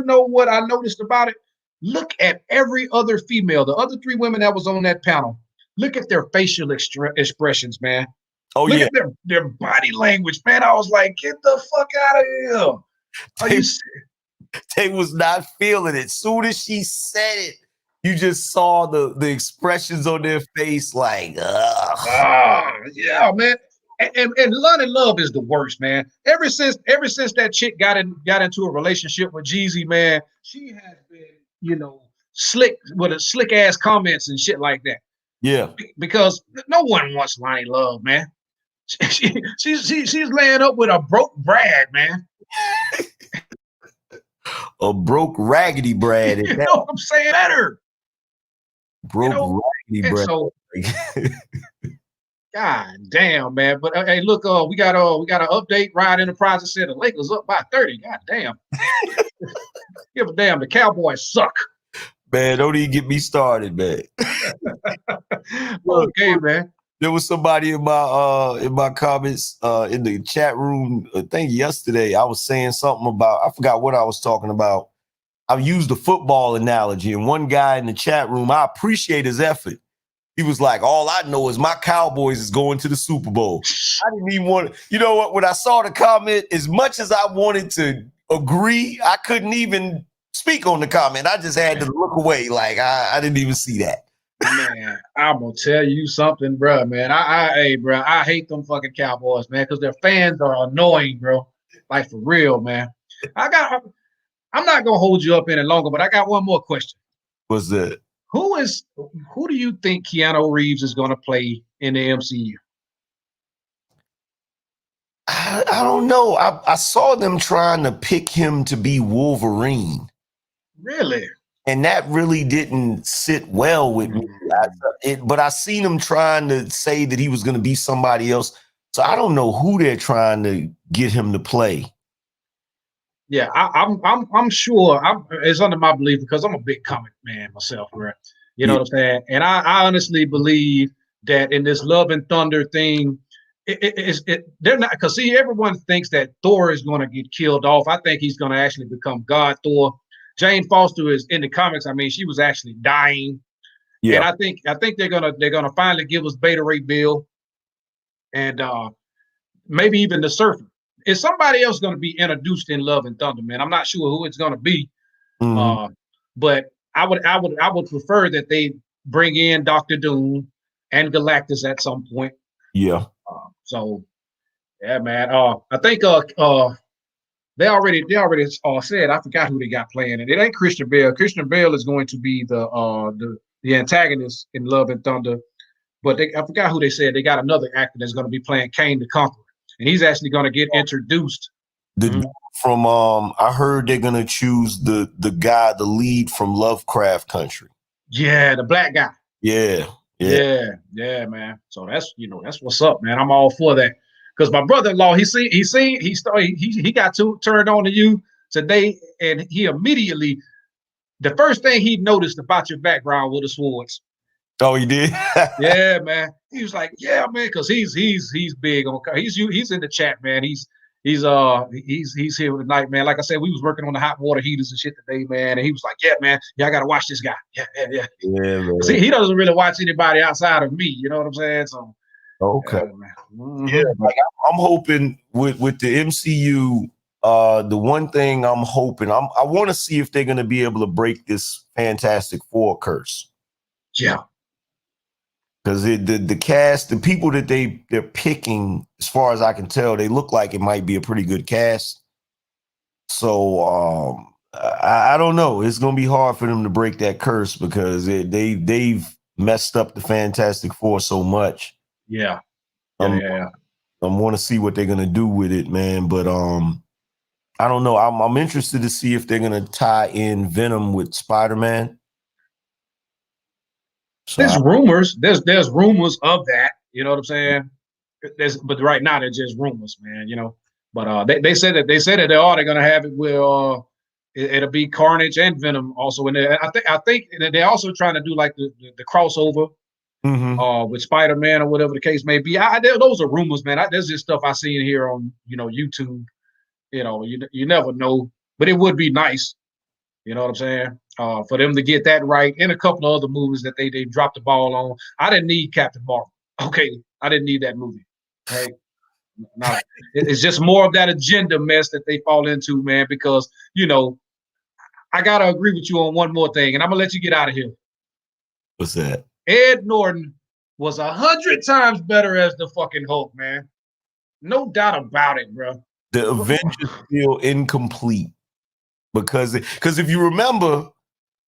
know what I noticed about it? Look at every other female, the other 3 women that was on that panel. Look at their facial expressions, man. Look at their body language, man. I was like, get the fuck out of here. They was not feeling it. Soon as she said it, you just saw the expressions on their face like, ugh. Yeah, man. And London Love is the worst, man. Ever since that chick got into a relationship with Jeezy, man, she has been, slick with slick ass comments and shit like that. Yeah. Because no one wants Lonnie Love, man. She's laying up with a broke Brad, man. A broke raggedy Brad. You know what I'm saying? Better. Broke raggedy Brad. So, God damn, man. But hey, look, we got an update. Ride Enterprises said the Lakers up by 30. God damn. Give a damn. The Cowboys suck. Man, don't even get me started, man. Okay, man. There was somebody in my comments in the chat room. I think yesterday I was saying something about, I forgot what I was talking about. I used the football analogy, and one guy in the chat room, I appreciate his effort. He was like, all I know is my Cowboys is going to the Super Bowl. I didn't even want to, you know what? When I saw the comment, as much as I wanted to agree, I couldn't even speak on the comment. I just had to look away. Like I didn't even see that. Man, I'm gonna tell you something, bro. Man, hey, bro, I hate them fucking Cowboys, man, because their fans are annoying, bro. Like for real, man. I got. I'm not gonna hold you up any longer, but I got one more question. Was that? Who do you think Keanu Reeves is gonna play in the MCU? I don't know. I saw them trying to pick him to be Wolverine, Really? and that really didn't sit well with me. But I seen him trying to say that he was going to be somebody else. So I don't know who they're trying to get him to play. Yeah, I'm sure. It's under my belief because I'm a big comic man myself, right? You know Yeah. what I'm saying? And I honestly believe that in this Love and Thunder thing, they're not, because see, everyone thinks that Thor is going to get killed off. I think he's going to actually become God Thor. Jane Foster is in the comics. I mean, she was actually dying, and Yeah. I think they're gonna finally give us Beta Ray Bill and maybe even the Surfer. Is somebody else going to be introduced in Love and Thunder, man? I'm not sure who it's going to be, Mhm. but I would prefer that they bring in Doctor Doom and Galactus at some point. Yeah. So yeah, man. I think they already said, I forgot who they got playing, and it ain't Christian Bale. Christian Bale is going to be the antagonist in Love and Thunder, but I forgot who they said. They got another actor that's going to be playing Kane the Conqueror, and he's actually going to get introduced. The dude from I heard they're gonna choose the guy, the lead from Lovecraft Country. Yeah, the black guy. Yeah. Yeah, man. So that's what's up, man. I'm all for that. Because my brother-in-law, he got turned on to you today, and he immediately, the first thing he noticed about your background were the swords. Oh, he did? Yeah, man. He was like, yeah, man, because he's big on, he's in the chat, man. He's here tonight, man. Like I said, we was working on the hot water heaters and shit today, man. And he was like, yeah, man, I gotta watch this guy. Yeah. Yeah, man. See, he doesn't really watch anybody outside of me. You know what I'm saying? So, Okay. man. Yeah, like I'm hoping with the MCU, the one thing I'm hoping, I want to see if they're gonna be able to break this Fantastic Four curse. Yeah. Because the cast, the people that they're picking, as far as I can tell, they look like it might be a pretty good cast. So I don't know. It's gonna be hard for them to break that curse because they've messed up the Fantastic Four so much. Yeah. I want to see what they're gonna do with it, man. But I don't know. I'm interested to see if they're gonna tie in Venom with Spider-Man. So There's rumors. There's rumors of that. You know what I'm saying? But right now they're just rumors, man. You know. But they said that they're gonna have it where it'll be Carnage and Venom also in there. I think they're also trying to do like the crossover with Spider-Man or whatever the case may be. Those are rumors, man. There's just stuff I seen here on YouTube. You never know, but it would be nice. You know what I'm saying? For them to get that right, and a couple of other movies that they dropped the ball on. I didn't need Captain Marvel. Okay, I didn't need that movie. Hey, no, it's just more of that agenda mess that they fall into, man. Because I gotta agree with you on one more thing, and I'm gonna let you get out of here. what's that? Ed Norton was 100 times better as the fucking Hulk, man. No doubt about it, bro. The Avengers feel incomplete because if you remember,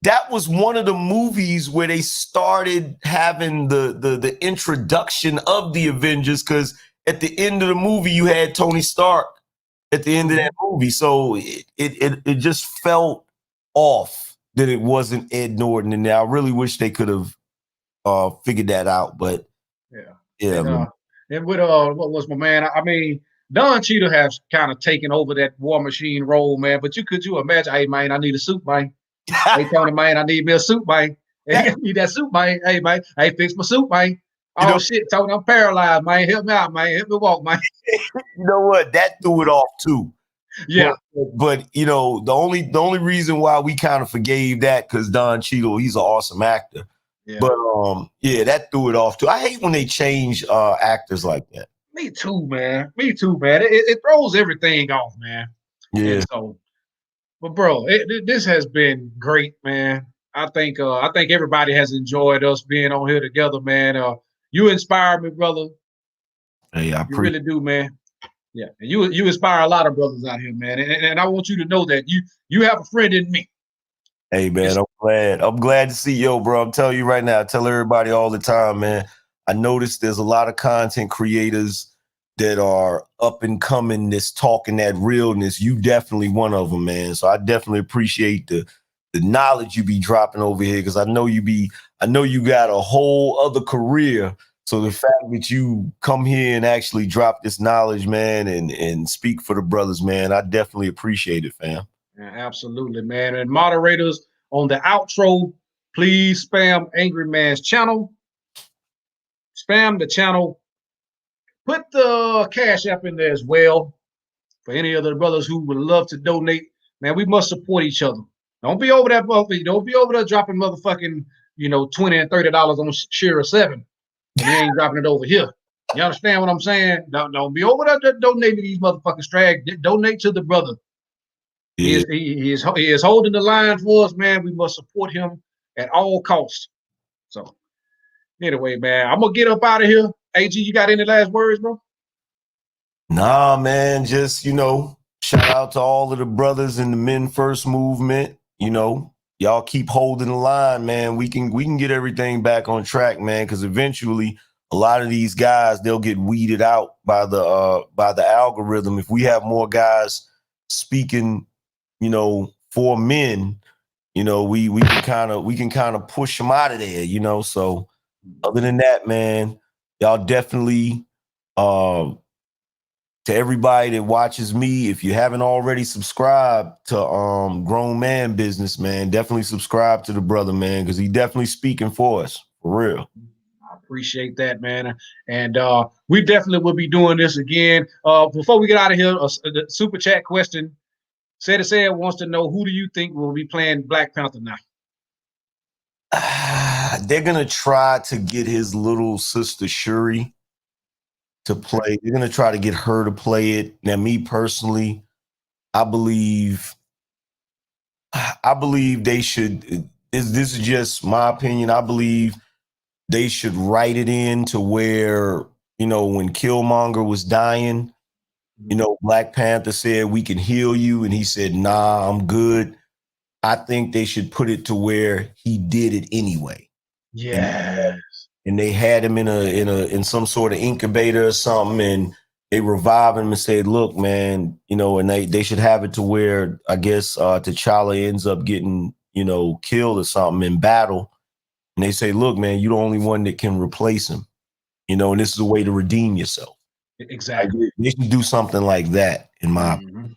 that was one of the movies where they started having the introduction of the Avengers, because at the end of the movie you had Tony Stark at the end of that movie. So it just felt off that it wasn't Ed Norton. And I really wish they could have figured that out. But yeah. And with what was my man? I mean, Don Cheadle has kind of taken over that War Machine role, man. But could you imagine? Hey, man, I need a suit, man. Hey, Tony, man, I need me a suit, man. Hey, I need that suit, man. Hey, man, hey, fix my suit, man. Oh shit, Tony, I'm paralyzed, man. Help me out, man. Help me walk, man. You know what? That threw it off too. Yeah. But the only reason why we kind of forgave that, because Don Cheadle, he's an awesome actor. Yeah. But that threw it off too. I hate when they change actors like that. Me too, man. It throws everything off, man. Yeah. And so, but bro, this has been great, man. I think everybody has enjoyed us being on here together, man. You inspire me, brother. Hey, I You appreciate. really do, man. Yeah, and you inspire a lot of brothers out here, man. And I want you to know that you have a friend in me. Hey, man, It's, I'm glad. I'm glad to see you, bro. I'm telling you right now. I tell everybody all the time, man. I noticed there's a lot of content creators that are up and coming, that's talking that realness. You definitely one of them, man. So I definitely appreciate the knowledge you be dropping over here, because I know you got a whole other career. So the fact that you come here and actually drop this knowledge, man, and speak for the brothers, man, I definitely appreciate it, fam. Yeah, absolutely, man. And moderators on the outro, please spam Angry Man's channel. Spam the channel. Put the Cash App in there as well for any of the brothers who would love to donate. Man, we must support each other. Don't be over that motherfucker. Don't be over there dropping motherfucking, $20 and $30 on Share 7. And you ain't dropping it over here. You understand what I'm saying? Don't be over there donating to these motherfucking strag. Donate to the brother. Yeah. He is holding the line for us, man. We must support him at all costs. So anyway, man, I'm gonna get up out of here. AG, you got any last words, bro? Nah, man, just, shout out to all of the brothers in the Men First movement. Y'all keep holding the line, man. We can get everything back on track, man, because eventually a lot of these guys, they'll get weeded out by the algorithm. If we have more guys speaking, for men, we can kind of push them out of there, So other than that, man, y'all definitely to everybody that watches me, if you haven't already subscribed to Grown Man Business, man, definitely subscribe to the brother, man, because he definitely speaking for us, for real. I appreciate that, man. And we definitely will be doing this again. Before we get out of here, a super chat question. Said wants to know, who do you think will be playing Black Panther now? They're gonna try to get his little sister Shuri to play. They're gonna try to get her to play it. Now, me personally, I believe they should. This is just my opinion. I believe they should write it in to where, when Killmonger was dying, Black Panther said, "We can heal you," and he said, "Nah, I'm good." I think they should put it to where he did it anyway. Yes. And they had him in some sort of incubator or something, and they revived him and said, "Look, man, and they should have it to where, I guess, T'Challa ends up getting, killed or something in battle. And they say, look, man, you're the only one that can replace him, and this is a way to redeem yourself." Exactly. They should do something like that, in my opinion,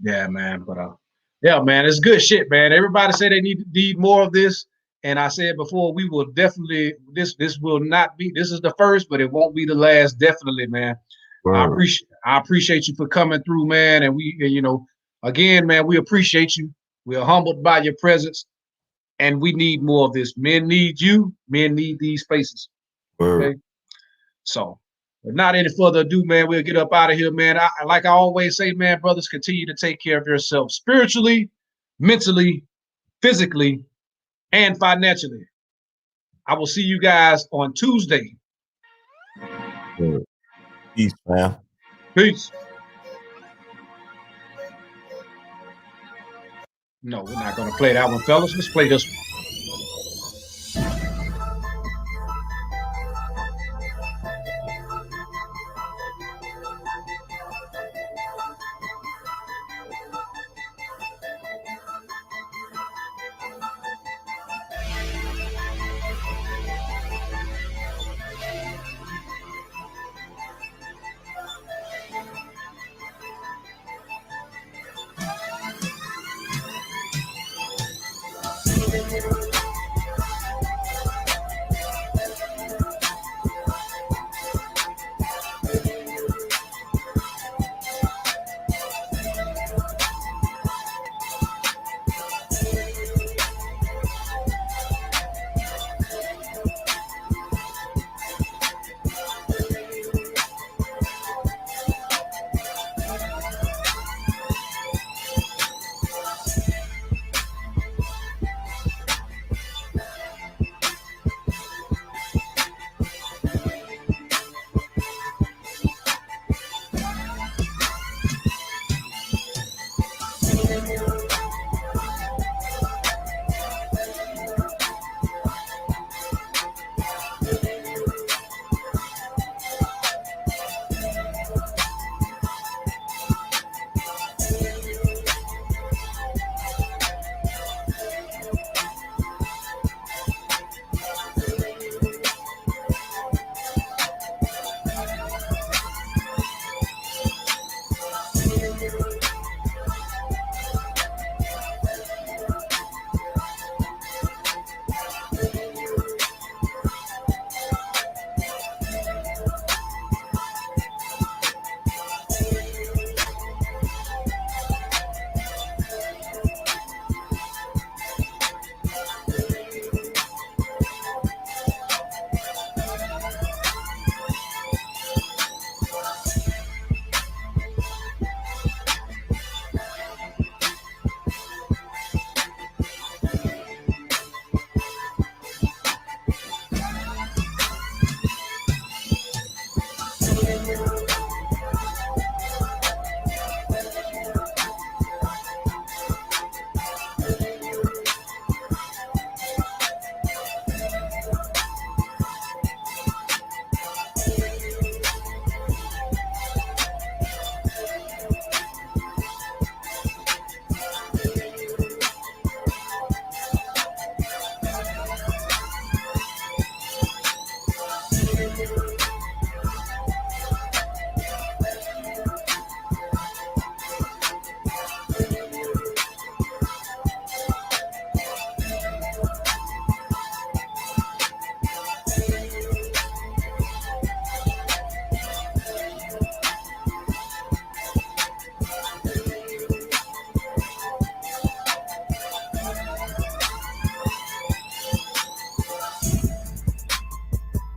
Yeah, man. But yeah, man, it's good shit, man. Everybody say they need more of this. And I said before, we will definitely, this will not be, this is the first, but it won't be the last, definitely, man. I appreciate you for coming through, man. And we, again, man, we appreciate you. We are humbled by your presence, and we need more of this. Men need you. Men need these spaces. Okay. So, without any further ado, man, we'll get up out of here, man. Like I always say, man, brothers, continue to take care of yourself spiritually, mentally, physically, and financially. I will see you guys on Tuesday. Peace, man. Peace. No, we're not going to play that one, fellas. Let's play this one.